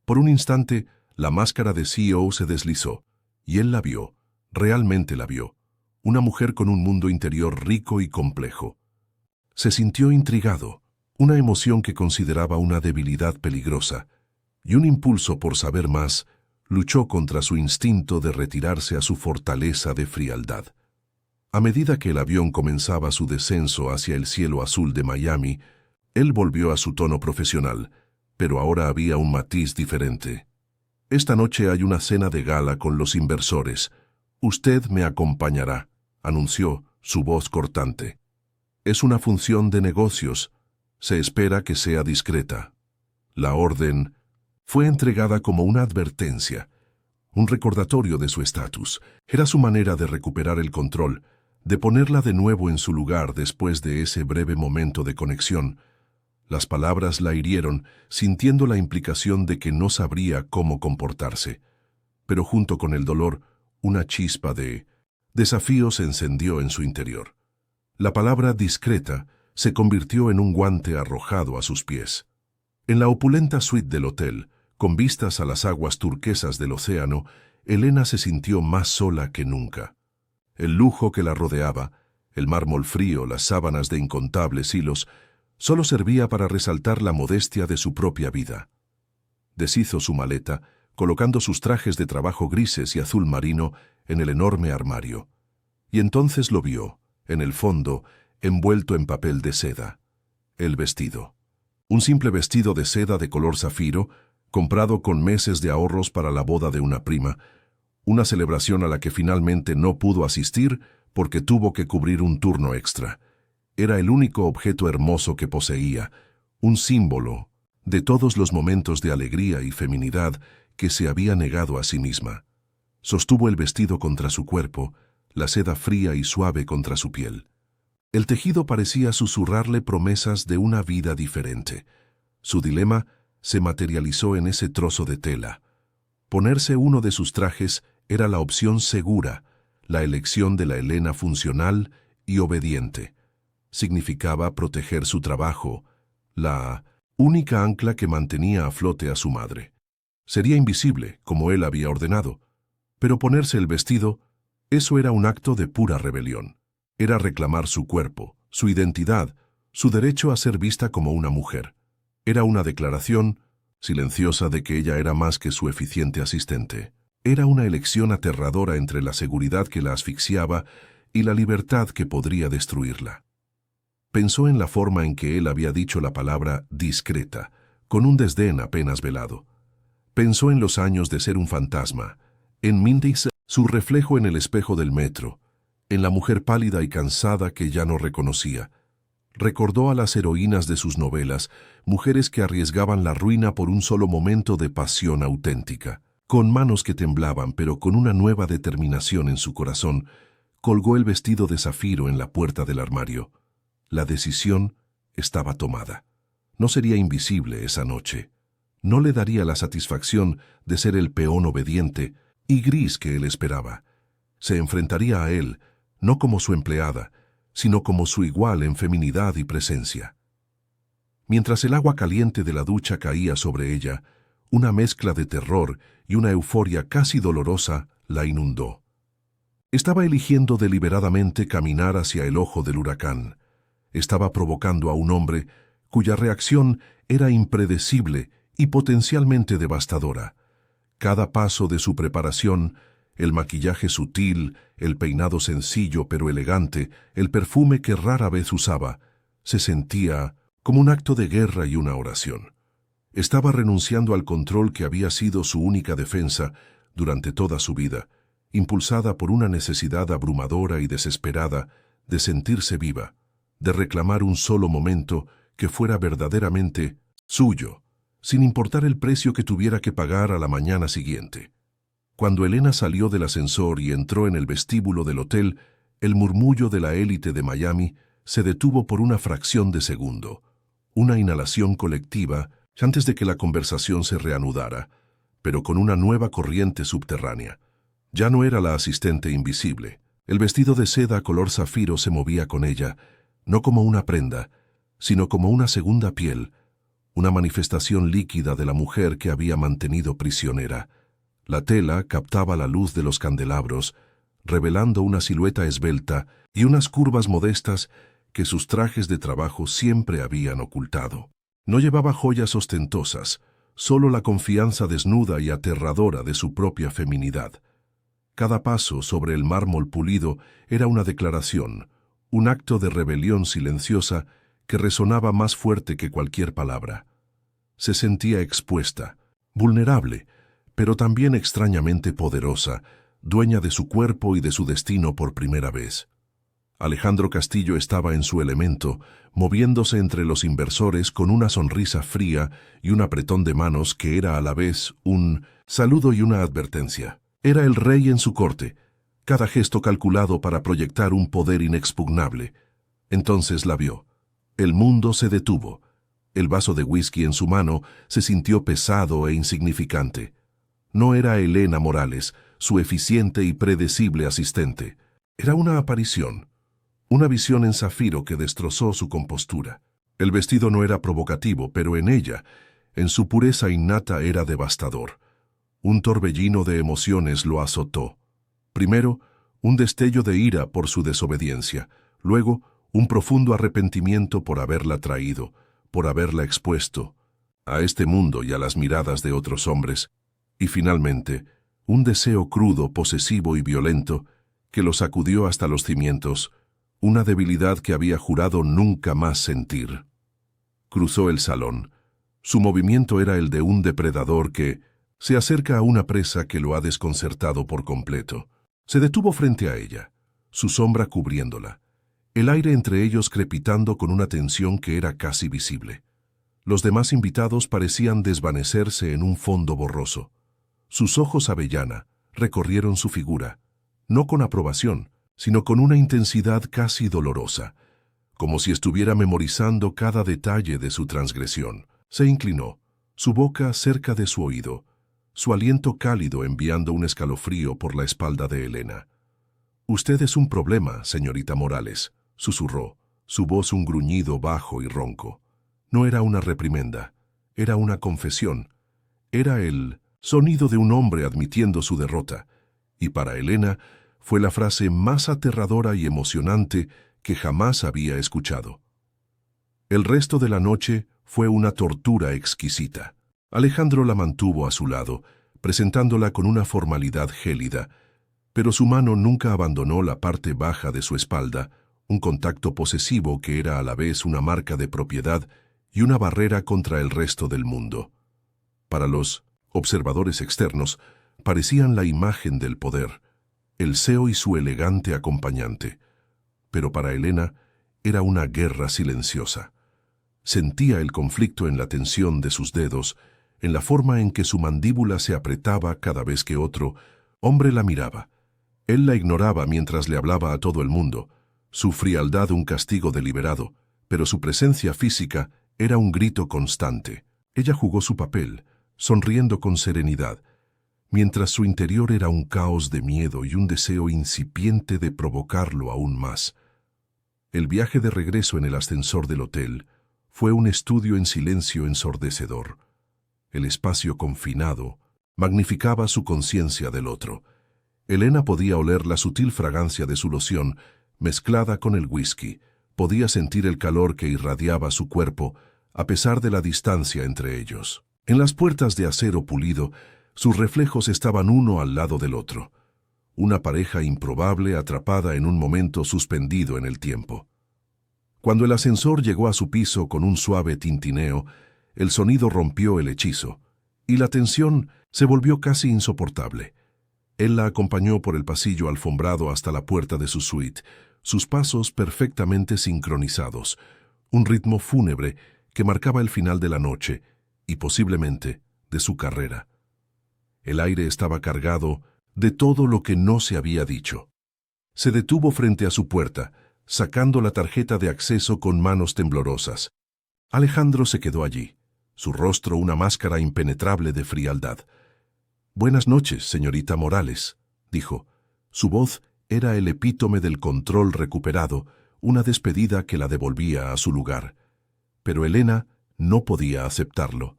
Por un instante, la máscara de CEO se deslizó, y él la vio, realmente la vio, una mujer con un mundo interior rico y complejo. Se sintió intrigado, una emoción que consideraba una debilidad peligrosa, y un impulso por saber más luchó contra su instinto de retirarse a su fortaleza de frialdad. A medida que el avión comenzaba su descenso hacia el cielo azul de Miami, él volvió a su tono profesional, pero ahora había un matiz diferente. Esta noche hay una cena de gala con los inversores. Usted me acompañará, anunció, su voz cortante. Es una función de negocios. Se espera que sea discreta. La orden fue entregada como una advertencia, un recordatorio de su estatus. Era su manera de recuperar el control, de ponerla de nuevo en su lugar después de ese breve momento de conexión. Las palabras la hirieron, sintiendo la implicación de que no sabría cómo comportarse. Pero junto con el dolor, una chispa de desafío se encendió en su interior. La palabra discreta se convirtió en un guante arrojado a sus pies. En la opulenta suite del hotel, con vistas a las aguas turquesas del océano, Elena se sintió más sola que nunca. El lujo que la rodeaba, el mármol frío, las sábanas de incontables hilos, solo servía para resaltar la modestia de su propia vida. Deshizo su maleta, colocando sus trajes de trabajo grises y azul marino en el enorme armario. Y entonces lo vio, en el fondo, envuelto en papel de seda. El vestido. Un simple vestido de seda de color zafiro, comprado con meses de ahorros para la boda de una prima, una celebración a la que finalmente no pudo asistir porque tuvo que cubrir un turno extra. Era el único objeto hermoso que poseía, un símbolo de todos los momentos de alegría y feminidad que se había negado a sí misma. Sostuvo el vestido contra su cuerpo, la seda fría y suave contra su piel. El tejido parecía susurrarle promesas de una vida diferente. Su dilema se materializó en ese trozo de tela. Ponerse uno de sus trajes era la opción segura, la elección de la Elena funcional y obediente. Significaba proteger su trabajo, la única ancla que mantenía a flote a su madre. Sería invisible, como él había ordenado, pero ponerse el vestido, eso era un acto de pura rebelión. Era reclamar su cuerpo, su identidad, su derecho a ser vista como una mujer. Era una declaración silenciosa de que ella era más que su eficiente asistente. Era una elección aterradora entre la seguridad que la asfixiaba y la libertad que podría destruirla. Pensó en la forma en que él había dicho la palabra discreta, con un desdén apenas velado. Pensó en los años de ser un fantasma, en Mindy, su reflejo en el espejo del metro, en la mujer pálida y cansada que ya no reconocía. Recordó a las heroínas de sus novelas, mujeres que arriesgaban la ruina por un solo momento de pasión auténtica. Con manos que temblaban, pero con una nueva determinación en su corazón, colgó el vestido de zafiro en la puerta del armario. La decisión estaba tomada. No sería invisible esa noche. No le daría la satisfacción de ser el peón obediente y gris que él esperaba. Se enfrentaría a él, no como su empleada, sino como su igual en feminidad y presencia. Mientras el agua caliente de la ducha caía sobre ella, una mezcla de terror y una euforia casi dolorosa la inundó. Estaba eligiendo deliberadamente caminar hacia el ojo del huracán. Estaba provocando a un hombre cuya reacción era impredecible y potencialmente devastadora. Cada paso de su preparación, el maquillaje sutil, el peinado sencillo pero elegante, el perfume que rara vez usaba, se sentía como un acto de guerra y una oración. Estaba renunciando al control que había sido su única defensa durante toda su vida, impulsada por una necesidad abrumadora y desesperada de sentirse viva, de reclamar un solo momento que fuera verdaderamente suyo, sin importar el precio que tuviera que pagar a la mañana siguiente. Cuando Elena salió del ascensor y entró en el vestíbulo del hotel, el murmullo de la élite de Miami se detuvo por una fracción de segundo, una inhalación colectiva antes de que la conversación se reanudara, pero con una nueva corriente subterránea. Ya no era la asistente invisible. El vestido de seda color zafiro se movía con ella, no como una prenda, sino como una segunda piel, una manifestación líquida de la mujer que había mantenido prisionera. La tela captaba la luz de los candelabros, revelando una silueta esbelta y unas curvas modestas que sus trajes de trabajo siempre habían ocultado. No llevaba joyas ostentosas, solo la confianza desnuda y aterradora de su propia feminidad. Cada paso sobre el mármol pulido era una declaración, un acto de rebelión silenciosa que resonaba más fuerte que cualquier palabra. Se sentía expuesta, vulnerable, pero también extrañamente poderosa, dueña de su cuerpo y de su destino por primera vez. Alejandro Castillo estaba en su elemento, moviéndose entre los inversores con una sonrisa fría y un apretón de manos que era a la vez un saludo y una advertencia. Era el rey en su corte, cada gesto calculado para proyectar un poder inexpugnable. Entonces la vio. El mundo se detuvo. El vaso de whisky en su mano se sintió pesado e insignificante. No era Elena Morales, su eficiente y predecible asistente. Era una aparición, una visión en zafiro que destrozó su compostura. El vestido no era provocativo, pero en ella, en su pureza innata, era devastador. Un torbellino de emociones lo azotó. Primero, un destello de ira por su desobediencia. Luego, un profundo arrepentimiento por haberla traído, por haberla expuesto a este mundo y a las miradas de otros hombres. Y finalmente, un deseo crudo, posesivo y violento que lo sacudió hasta los cimientos, una debilidad que había jurado nunca más sentir. Cruzó el salón. Su movimiento era el de un depredador que se acerca a una presa que lo ha desconcertado por completo. Se detuvo frente a ella, su sombra cubriéndola, el aire entre ellos crepitando con una tensión que era casi visible. Los demás invitados parecían desvanecerse en un fondo borroso. Sus ojos avellana recorrieron su figura, no con aprobación, sino con una intensidad casi dolorosa, como si estuviera memorizando cada detalle de su transgresión. Se inclinó, su boca cerca de su oído, su aliento cálido enviando un escalofrío por la espalda de Elena. «Usted es un problema, señorita Morales», susurró, su voz un gruñido bajo y ronco. No era una reprimenda, era una confesión. Era el sonido de un hombre admitiendo su derrota, y para Elena fue la frase más aterradora y emocionante que jamás había escuchado. El resto de la noche fue una tortura exquisita. Alejandro la mantuvo a su lado, presentándola con una formalidad gélida, pero su mano nunca abandonó la parte baja de su espalda, un contacto posesivo que era a la vez una marca de propiedad y una barrera contra el resto del mundo. Para los Observadores externos parecían la imagen del poder, el CEO y su elegante acompañante. Pero para Elena era una guerra silenciosa. Sentía el conflicto en la tensión de sus dedos, en la forma en que su mandíbula se apretaba cada vez que otro hombre la miraba. Él la ignoraba mientras le hablaba a todo el mundo, su frialdad un castigo deliberado, pero su presencia física era un grito constante. Ella jugó su papel, sonriendo con serenidad, mientras su interior era un caos de miedo y un deseo incipiente de provocarlo aún más. El viaje de regreso en el ascensor del hotel fue un estudio en silencio ensordecedor. El espacio confinado magnificaba su conciencia del otro. Elena podía oler la sutil fragancia de su loción mezclada con el whisky, podía sentir el calor que irradiaba su cuerpo a pesar de la distancia entre ellos. En las puertas de acero pulido, sus reflejos estaban uno al lado del otro. Una pareja improbable atrapada en un momento suspendido en el tiempo. Cuando el ascensor llegó a su piso con un suave tintineo, el sonido rompió el hechizo, y la tensión se volvió casi insoportable. Él la acompañó por el pasillo alfombrado hasta la puerta de su suite, sus pasos perfectamente sincronizados, un ritmo fúnebre que marcaba el final de la noche y posiblemente de su carrera. El aire estaba cargado de todo lo que no se había dicho. Se detuvo frente a su puerta, sacando la tarjeta de acceso con manos temblorosas. Alejandro se quedó allí, su rostro una máscara impenetrable de frialdad. «Buenas noches, señorita Morales», dijo. Su voz era el epítome del control recuperado, una despedida que la devolvía a su lugar. Pero Elena no podía aceptarlo.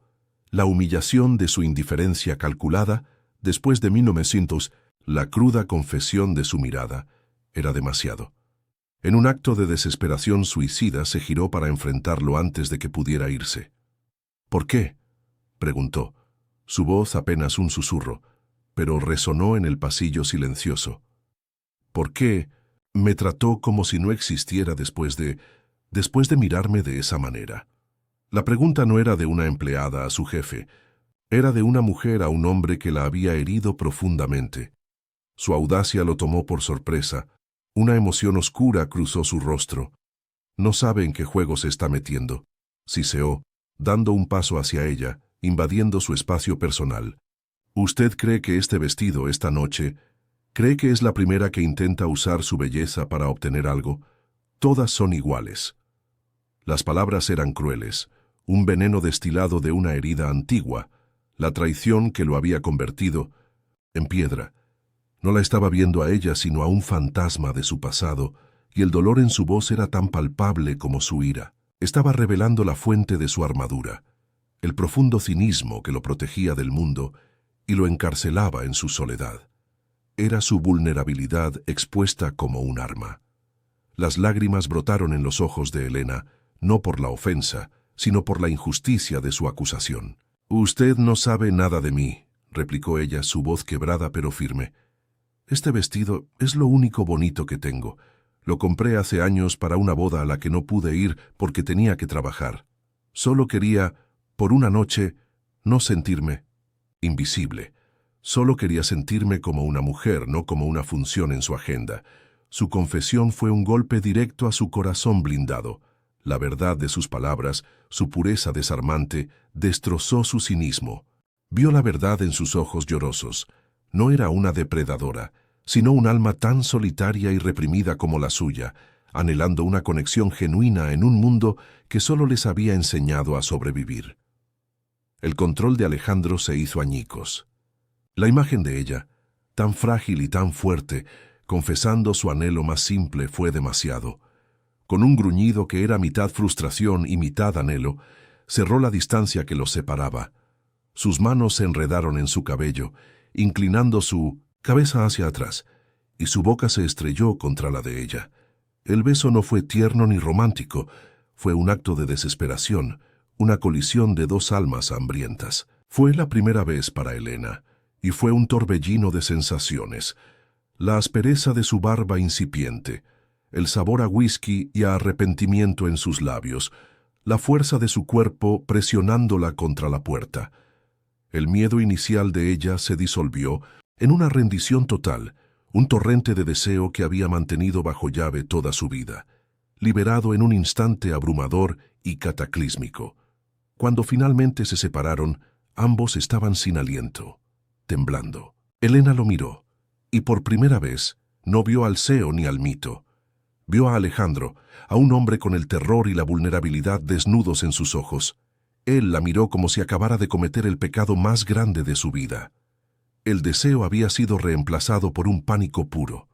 La humillación de su indiferencia calculada, después de 1900, la cruda confesión de su mirada, era demasiado. En un acto de desesperación suicida se giró para enfrentarlo antes de que pudiera irse. «¿Por qué?», preguntó. Su voz apenas un susurro, pero resonó en el pasillo silencioso. «¿Por qué me trató como si no existiera después de mirarme de esa manera?» La pregunta no era de una empleada a su jefe, era de una mujer a un hombre que la había herido profundamente. Su audacia lo tomó por sorpresa, una emoción oscura cruzó su rostro. «No sabe en qué juego se está metiendo», siseó, dando un paso hacia ella, invadiendo su espacio personal. «¿Usted cree que este vestido esta noche, cree que es la primera que intenta usar su belleza para obtener algo? Todas son iguales». Las palabras eran crueles, un veneno destilado de una herida antigua, la traición que lo había convertido en piedra. No la estaba viendo a ella sino a un fantasma de su pasado, y el dolor en su voz era tan palpable como su ira. Estaba revelando la fuente de su armadura, el profundo cinismo que lo protegía del mundo y lo encarcelaba en su soledad. Era su vulnerabilidad expuesta como un arma. Las lágrimas brotaron en los ojos de Elena, no por la ofensa, sino por la injusticia de su acusación. «Usted no sabe nada de mí», replicó ella, su voz quebrada pero firme. «Este vestido es lo único bonito que tengo. Lo compré hace años para una boda a la que no pude ir porque tenía que trabajar. Solo quería, por una noche, no sentirme invisible. Solo quería sentirme como una mujer, no como una función en su agenda». Su confesión fue un golpe directo a su corazón blindado. La verdad de sus palabras, su pureza desarmante, destrozó su cinismo. Vio la verdad en sus ojos llorosos. No era una depredadora, sino un alma tan solitaria y reprimida como la suya, anhelando una conexión genuina en un mundo que solo les había enseñado a sobrevivir. El control de Alejandro se hizo añicos. La imagen de ella, tan frágil y tan fuerte, confesando su anhelo más simple, fue demasiado. Con un gruñido que era mitad frustración y mitad anhelo, cerró la distancia que los separaba. Sus manos se enredaron en su cabello, inclinando su cabeza hacia atrás, y su boca se estrelló contra la de ella. El beso no fue tierno ni romántico, fue un acto de desesperación, una colisión de dos almas hambrientas. Fue la primera vez para Elena, y fue un torbellino de sensaciones. La aspereza de su barba incipiente, el sabor a whisky y a arrepentimiento en sus labios, la fuerza de su cuerpo presionándola contra la puerta. El miedo inicial de ella se disolvió en una rendición total, un torrente de deseo que había mantenido bajo llave toda su vida, liberado en un instante abrumador y cataclísmico. Cuando finalmente se separaron, ambos estaban sin aliento, temblando. Elena lo miró, y por primera vez no vio al Seo ni al mito. Vio a Alejandro, a un hombre con el terror y la vulnerabilidad desnudos en sus ojos. Él la miró como si acabara de cometer el pecado más grande de su vida. El deseo había sido reemplazado por un pánico puro.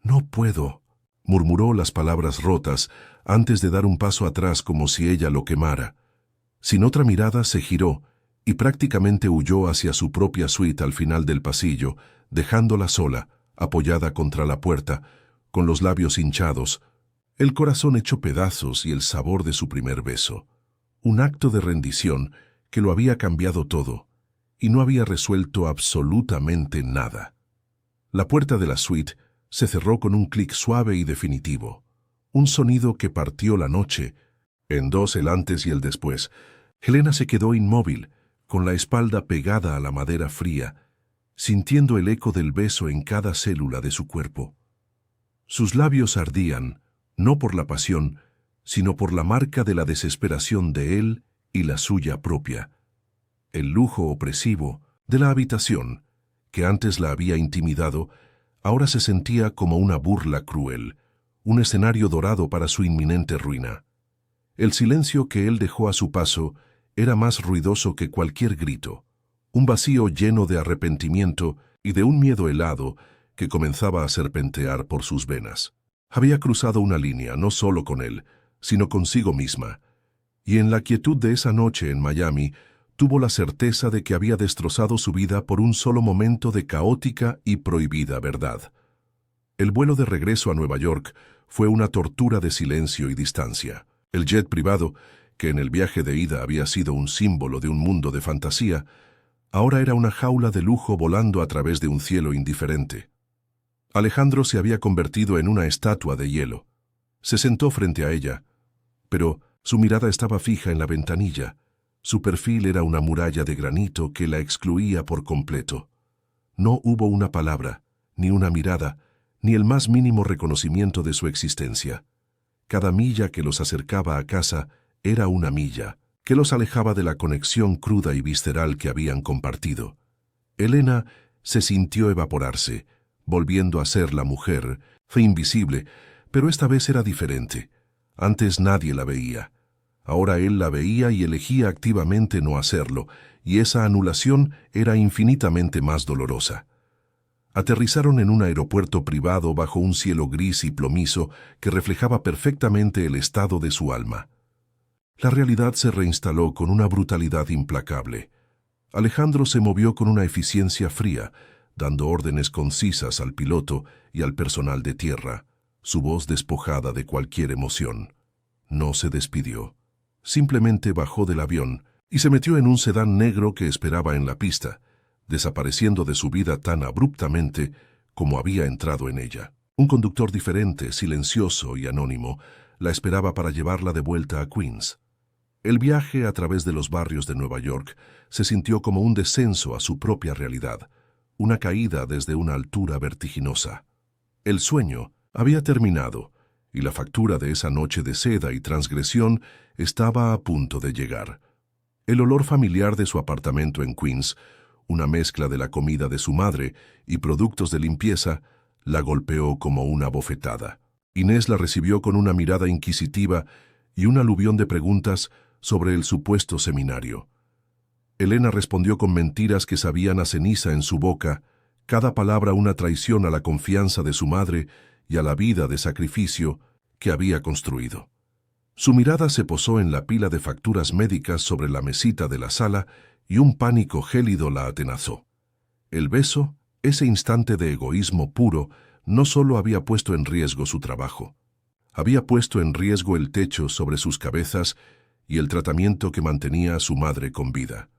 «No puedo», murmuró las palabras rotas antes de dar un paso atrás como si ella lo quemara. Sin otra mirada se giró y prácticamente huyó hacia su propia suite al final del pasillo, dejándola sola, apoyada contra la puerta, con los labios hinchados, el corazón hecho pedazos y el sabor de su primer beso. Un acto de rendición que lo había cambiado todo y no había resuelto absolutamente nada. La puerta de la suite se cerró con un clic suave y definitivo, un sonido que partió la noche en dos, el antes y el después. Helena se quedó inmóvil, con la espalda pegada a la madera fría, sintiendo el eco del beso en cada célula de su cuerpo. Sus labios ardían, no por la pasión, sino por la marca de la desesperación de él y la suya propia. El lujo opresivo de la habitación, que antes la había intimidado, ahora se sentía como una burla cruel, un escenario dorado para su inminente ruina. El silencio que él dejó a su paso era más ruidoso que cualquier grito, un vacío lleno de arrepentimiento y de un miedo helado que comenzaba a serpentear por sus venas. Había cruzado una línea no solo con él, sino consigo misma, y en la quietud de esa noche en Miami tuvo la certeza de que había destrozado su vida por un solo momento de caótica y prohibida verdad. El vuelo de regreso a Nueva York fue una tortura de silencio y distancia. El jet privado, que en el viaje de ida había sido un símbolo de un mundo de fantasía, ahora era una jaula de lujo volando a través de un cielo indiferente. Alejandro se había convertido en una estatua de hielo. Se sentó frente a ella, pero su mirada estaba fija en la ventanilla. Su perfil era una muralla de granito que la excluía por completo. No hubo una palabra, ni una mirada, ni el más mínimo reconocimiento de su existencia. Cada milla que los acercaba a casa era una milla que los alejaba de la conexión cruda y visceral que habían compartido. Elena se sintió evaporarse, volviendo a ser la mujer. Fue invisible, pero esta vez era diferente. Antes nadie la veía. Ahora él la veía y elegía activamente no hacerlo, y esa anulación era infinitamente más dolorosa. Aterrizaron en un aeropuerto privado bajo un cielo gris y plomizo que reflejaba perfectamente el estado de su alma. La realidad se reinstaló con una brutalidad implacable. Alejandro se movió con una eficiencia fría, dando órdenes concisas al piloto y al personal de tierra, su voz despojada de cualquier emoción. No se despidió. Simplemente bajó del avión y se metió en un sedán negro que esperaba en la pista, desapareciendo de su vida tan abruptamente como había entrado en ella. Un conductor diferente, silencioso y anónimo, la esperaba para llevarla de vuelta a Queens. El viaje a través de los barrios de Nueva York se sintió como un descenso a su propia realidad, una caída desde una altura vertiginosa. El sueño había terminado, y la factura de esa noche de seda y transgresión estaba a punto de llegar. El olor familiar de su apartamento en Queens, una mezcla de la comida de su madre y productos de limpieza, la golpeó como una bofetada. Inés la recibió con una mirada inquisitiva y un aluvión de preguntas sobre el supuesto seminario. Elena respondió con mentiras que sabían a ceniza en su boca, cada palabra una traición a la confianza de su madre y a la vida de sacrificio que había construido. Su mirada se posó en la pila de facturas médicas sobre la mesita de la sala y un pánico gélido la atenazó. El beso, ese instante de egoísmo puro, no solo había puesto en riesgo su trabajo, había puesto en riesgo el techo sobre sus cabezas y el tratamiento que mantenía a su madre con vida.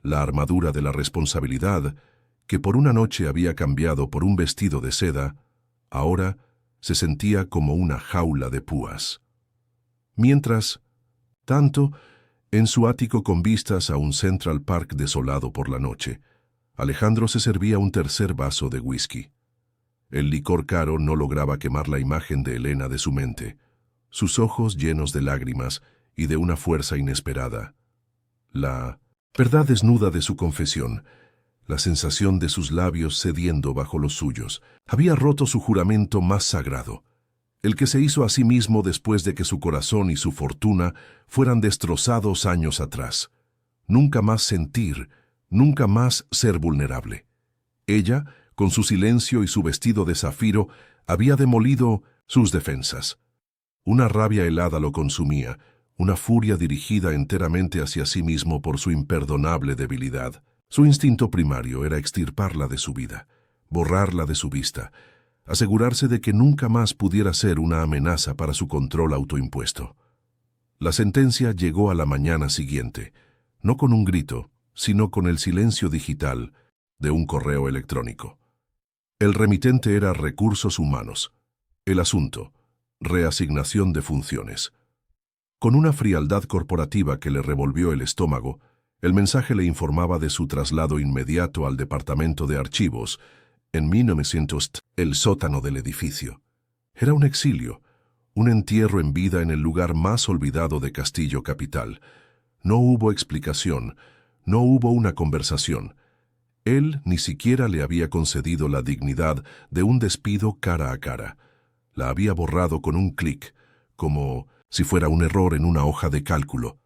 La armadura de la responsabilidad, que por una noche había cambiado por un vestido de seda, ahora se sentía como una jaula de púas. Mientras tanto, En su ático con vistas a un Central Park desolado por la noche, Alejandro se servía un tercer vaso de whisky. El licor caro no lograba quemar la imagen de Elena de su mente, sus ojos llenos de lágrimas y de una fuerza inesperada. La verdad desnuda de su confesión, la sensación de sus labios cediendo bajo los suyos, había roto su juramento más sagrado, el que se hizo a sí mismo después de que su corazón y su fortuna fueran destrozados años atrás. Nunca más sentir, nunca más ser vulnerable. Ella, con su silencio y su vestido de zafiro, había demolido sus defensas. Una rabia helada lo consumía, una furia dirigida enteramente hacia sí mismo por su imperdonable debilidad. Su instinto primario era extirparla de su vida, borrarla de su vista, asegurarse de que nunca más pudiera ser una amenaza para su control autoimpuesto. La sentencia llegó a la mañana siguiente, no con un grito, sino con el silencio digital de un correo electrónico. El remitente era Recursos Humanos. El asunto, reasignación de funciones. Con una frialdad corporativa que le revolvió el estómago, el mensaje le informaba de su traslado inmediato al departamento de archivos, en 1900, el sótano del edificio. Era un exilio, un entierro en vida en el lugar más olvidado de Castillo Capital. No hubo explicación, no hubo una conversación. Él ni siquiera le había concedido la dignidad de un despido cara a cara. La había borrado con un clic, como si fuera un error en una hoja de cálculo.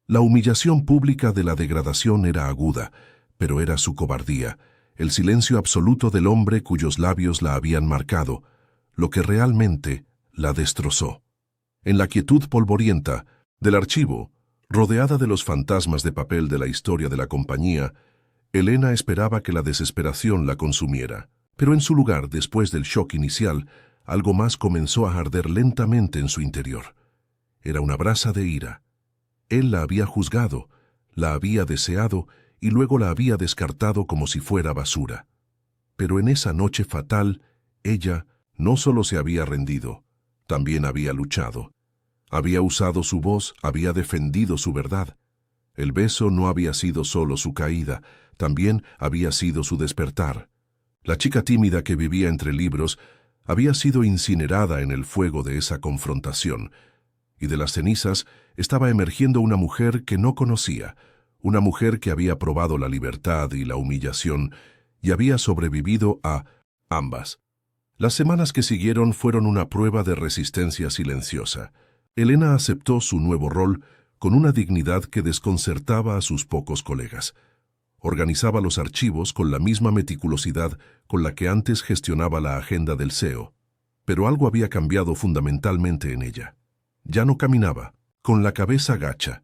La humillación pública de la degradación era aguda, pero era su cobardía, el silencio absoluto del hombre cuyos labios la habían marcado, lo que realmente la destrozó. En la quietud polvorienta del archivo, rodeada de los fantasmas de papel de la historia de la compañía, Elena esperaba que la desesperación la consumiera. Pero en su lugar, después del shock inicial, algo más comenzó a arder lentamente en su interior. Era una brasa de ira. Él la había juzgado, la había deseado y luego la había descartado como si fuera basura. Pero en esa noche fatal, ella no solo se había rendido, también había luchado. Había usado su voz, había defendido su verdad. El beso no había sido solo su caída, también había sido su despertar. La chica tímida que vivía entre libros había sido incinerada en el fuego de esa confrontación, y de las cenizas estaba emergiendo una mujer que no conocía, una mujer que había probado la libertad y la humillación y había sobrevivido a ambas. Las semanas que siguieron fueron una prueba de resistencia silenciosa. Elena aceptó su nuevo rol con una dignidad que desconcertaba a sus pocos colegas. Organizaba los archivos con la misma meticulosidad con la que antes gestionaba la agenda del SEO. Pero algo había cambiado fundamentalmente en ella. Ya no caminaba, con la cabeza gacha.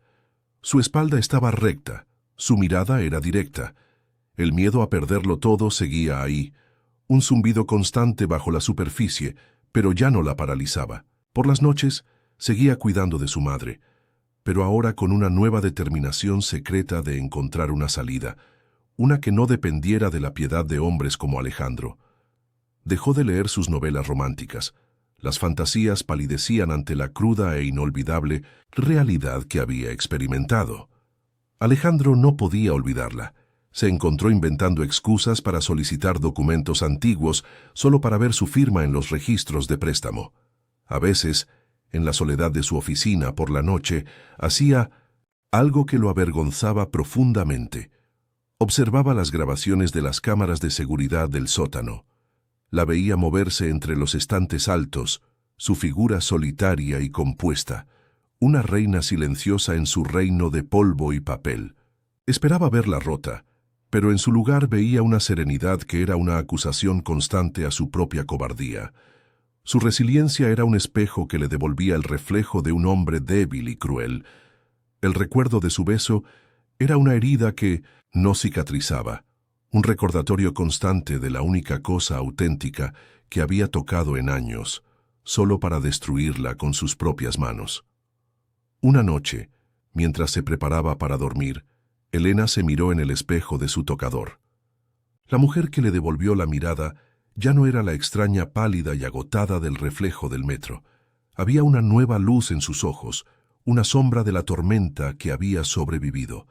Su espalda estaba recta, su mirada era directa. El miedo a perderlo todo seguía ahí, un zumbido constante bajo la superficie, pero ya no la paralizaba. Por las noches, seguía cuidando de su madre, pero ahora con una nueva determinación secreta de encontrar una salida, una que no dependiera de la piedad de hombres como Alejandro. Dejó de leer sus novelas románticas. Las fantasías palidecían ante la cruda e inolvidable realidad que había experimentado. Alejandro no podía olvidarla. Se encontró inventando excusas para solicitar documentos antiguos solo para ver su firma en los registros de préstamo. A veces, en la soledad de su oficina por la noche, hacía algo que lo avergonzaba profundamente. Observaba las grabaciones de las cámaras de seguridad del sótano. La veía moverse entre los estantes altos, su figura solitaria y compuesta, una reina silenciosa en su reino de polvo y papel. Esperaba verla rota, pero en su lugar veía una serenidad que era una acusación constante a su propia cobardía. Su resiliencia era un espejo que le devolvía el reflejo de un hombre débil y cruel. El recuerdo de su beso era una herida que no cicatrizaba, un recordatorio constante de la única cosa auténtica que había tocado en años, solo para destruirla con sus propias manos. Una noche, mientras se preparaba para dormir, Elena se miró en el espejo de su tocador. La mujer que le devolvió la mirada ya no era la extraña pálida y agotada del reflejo del metro. Había una nueva luz en sus ojos, una sombra de la tormenta que había sobrevivido.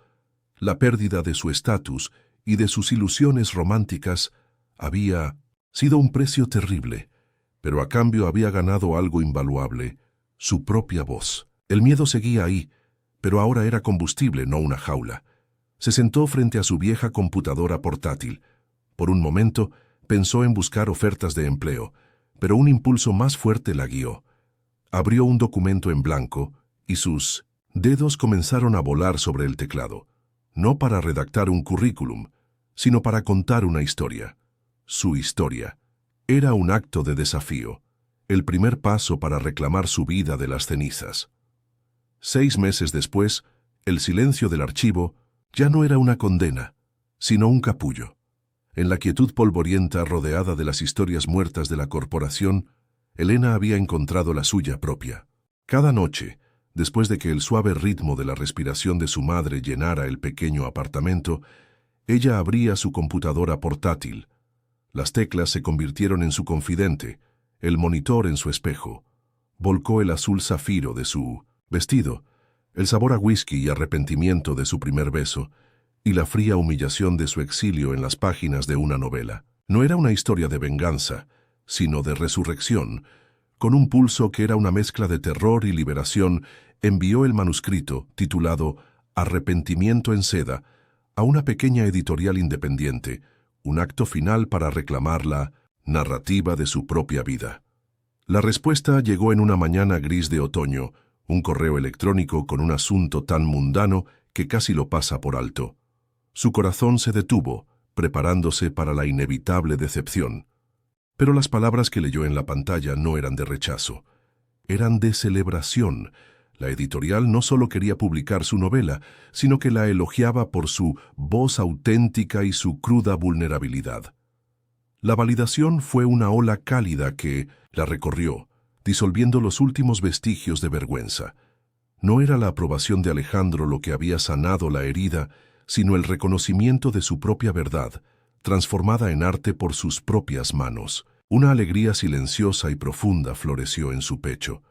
La pérdida de su estatus y de sus ilusiones románticas había sido un precio terrible, pero a cambio había ganado algo invaluable, su propia voz. El miedo seguía ahí, pero ahora era combustible, no una jaula. Se sentó frente a su vieja computadora portátil. Por un momento, pensó en buscar ofertas de empleo, pero un impulso más fuerte la guió. Abrió un documento en blanco y sus dedos comenzaron a volar sobre el teclado, no para redactar un currículum, sino para contar una historia. Su historia. Era un acto de desafío, el primer paso para reclamar su vida de las cenizas. 6 meses después, el silencio del archivo ya no era una condena, sino un capullo. En la quietud polvorienta rodeada de las historias muertas de la corporación, Elena había encontrado la suya propia. Cada noche, después de que el suave ritmo de la respiración de su madre llenara el pequeño apartamento, ella abría su computadora portátil. Las teclas se convirtieron en su confidente, el monitor en su espejo. Volcó el azul zafiro de su vestido, el sabor a whisky y arrepentimiento de su primer beso, y la fría humillación de su exilio en las páginas de una novela. No era una historia de venganza, sino de resurrección. Con un pulso que era una mezcla de terror y liberación, envió el manuscrito, titulado Arrepentimiento en seda, a una pequeña editorial independiente, un acto final para reclamar la narrativa de su propia vida. La respuesta llegó en una mañana gris de otoño, un correo electrónico con un asunto tan mundano que casi lo pasa por alto. Su corazón se detuvo, preparándose para la inevitable decepción. Pero las palabras que leyó en la pantalla no eran de rechazo, eran de celebración. La editorial no solo quería publicar su novela, sino que la elogiaba por su voz auténtica y su cruda vulnerabilidad. La validación fue una ola cálida que la recorrió, disolviendo los últimos vestigios de vergüenza. No era la aprobación de Alejandro lo que había sanado la herida, sino el reconocimiento de su propia verdad, transformada en arte por sus propias manos. Una alegría silenciosa y profunda floreció en su pecho.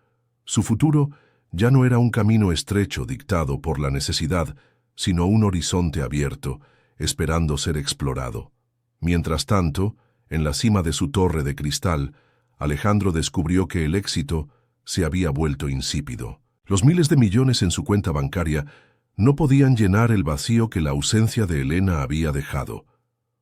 Su futuro ya no era un camino estrecho dictado por la necesidad, sino un horizonte abierto, esperando ser explorado. Mientras tanto, en la cima de su torre de cristal, Alejandro descubrió que el éxito se había vuelto insípido. Los miles de millones en su cuenta bancaria no podían llenar el vacío que la ausencia de Elena había dejado.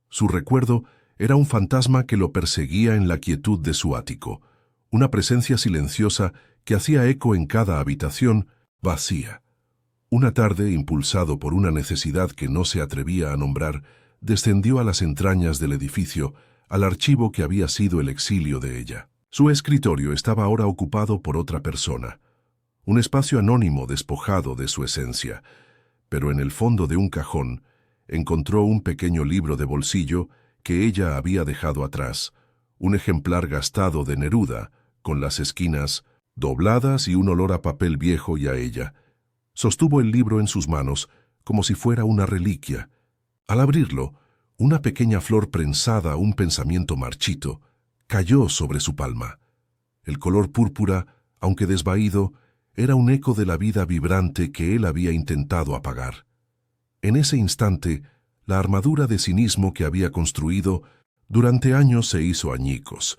Su recuerdo era un fantasma que lo perseguía en la quietud de su ático, una presencia silenciosa que hacía eco en cada habitación vacía. Una tarde, impulsado por una necesidad que no se atrevía a nombrar, descendió a las entrañas del edificio, al archivo que había sido el exilio de ella. Su escritorio estaba ahora ocupado por otra persona, un espacio anónimo despojado de su esencia, pero en el fondo de un cajón encontró un pequeño libro de bolsillo que ella había dejado atrás, un ejemplar gastado de Neruda, con las esquinas dobladas y un olor a papel viejo y a ella. Sostuvo el libro en sus manos como si fuera una reliquia. Al abrirlo, una pequeña flor prensada, un pensamiento marchito, cayó sobre su palma. El color púrpura, aunque desvaído, era un eco de la vida vibrante que él había intentado apagar. En ese instante, la armadura de cinismo que había construido durante años se hizo añicos.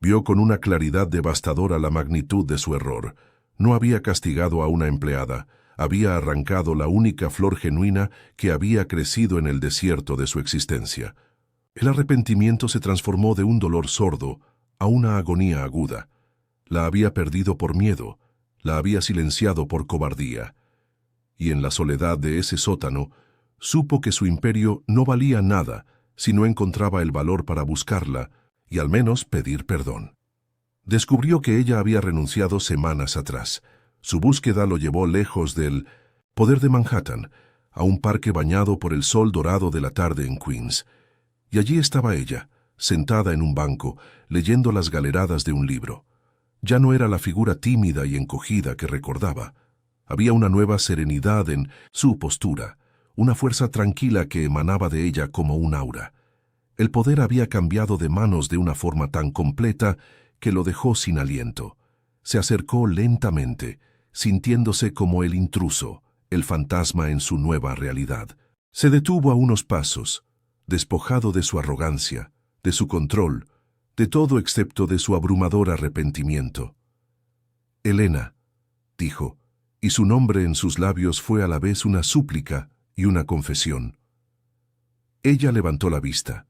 Vio con una claridad devastadora la magnitud de su error. No había castigado a una empleada, había arrancado la única flor genuina que había crecido en el desierto de su existencia. El arrepentimiento se transformó de un dolor sordo a una agonía aguda. La había perdido por miedo, la había silenciado por cobardía. Y en la soledad de ese sótano, supo que su imperio no valía nada si no encontraba el valor para buscarla y al menos pedir perdón. Descubrió que ella había renunciado semanas atrás. Su búsqueda lo llevó lejos del poder de Manhattan, a un parque bañado por el sol dorado de la tarde en Queens. Y allí estaba ella, sentada en un banco, leyendo las galeradas de un libro. Ya no era la figura tímida y encogida que recordaba. Había una nueva serenidad en su postura, una fuerza tranquila que emanaba de ella como un aura. El poder había cambiado de manos de una forma tan completa que lo dejó sin aliento. Se acercó lentamente, sintiéndose como el intruso, el fantasma en su nueva realidad. Se detuvo a unos pasos, despojado de su arrogancia, de su control, de todo excepto de su abrumador arrepentimiento. «Elena», dijo, y su nombre en sus labios fue a la vez una súplica y una confesión. Ella levantó la vista,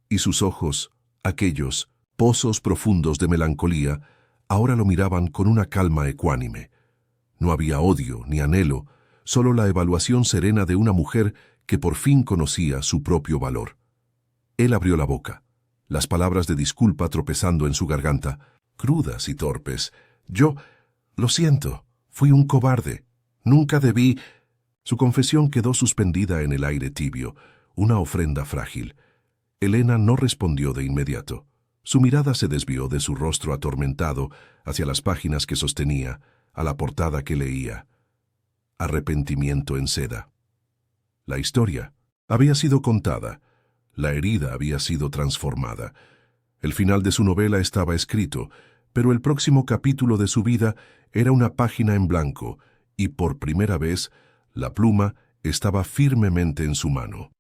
y sus ojos, aquellos pozos profundos de melancolía, ahora lo miraban con una calma ecuánime. No había odio ni anhelo, solo la evaluación serena de una mujer que por fin conocía su propio valor. Él abrió la boca, las palabras de disculpa tropezando en su garganta, crudas y torpes. Lo siento, fui un cobarde. Nunca debí. Su confesión quedó suspendida en el aire tibio, una ofrenda frágil. Elena no respondió de inmediato. Su mirada se desvió de su rostro atormentado hacia las páginas que sostenía, a la portada que leía. Arrepentimiento en seda. La historia había sido contada, la herida había sido transformada. El final de su novela estaba escrito, pero el próximo capítulo de su vida era una página en blanco, y por primera vez la pluma estaba firmemente en su mano.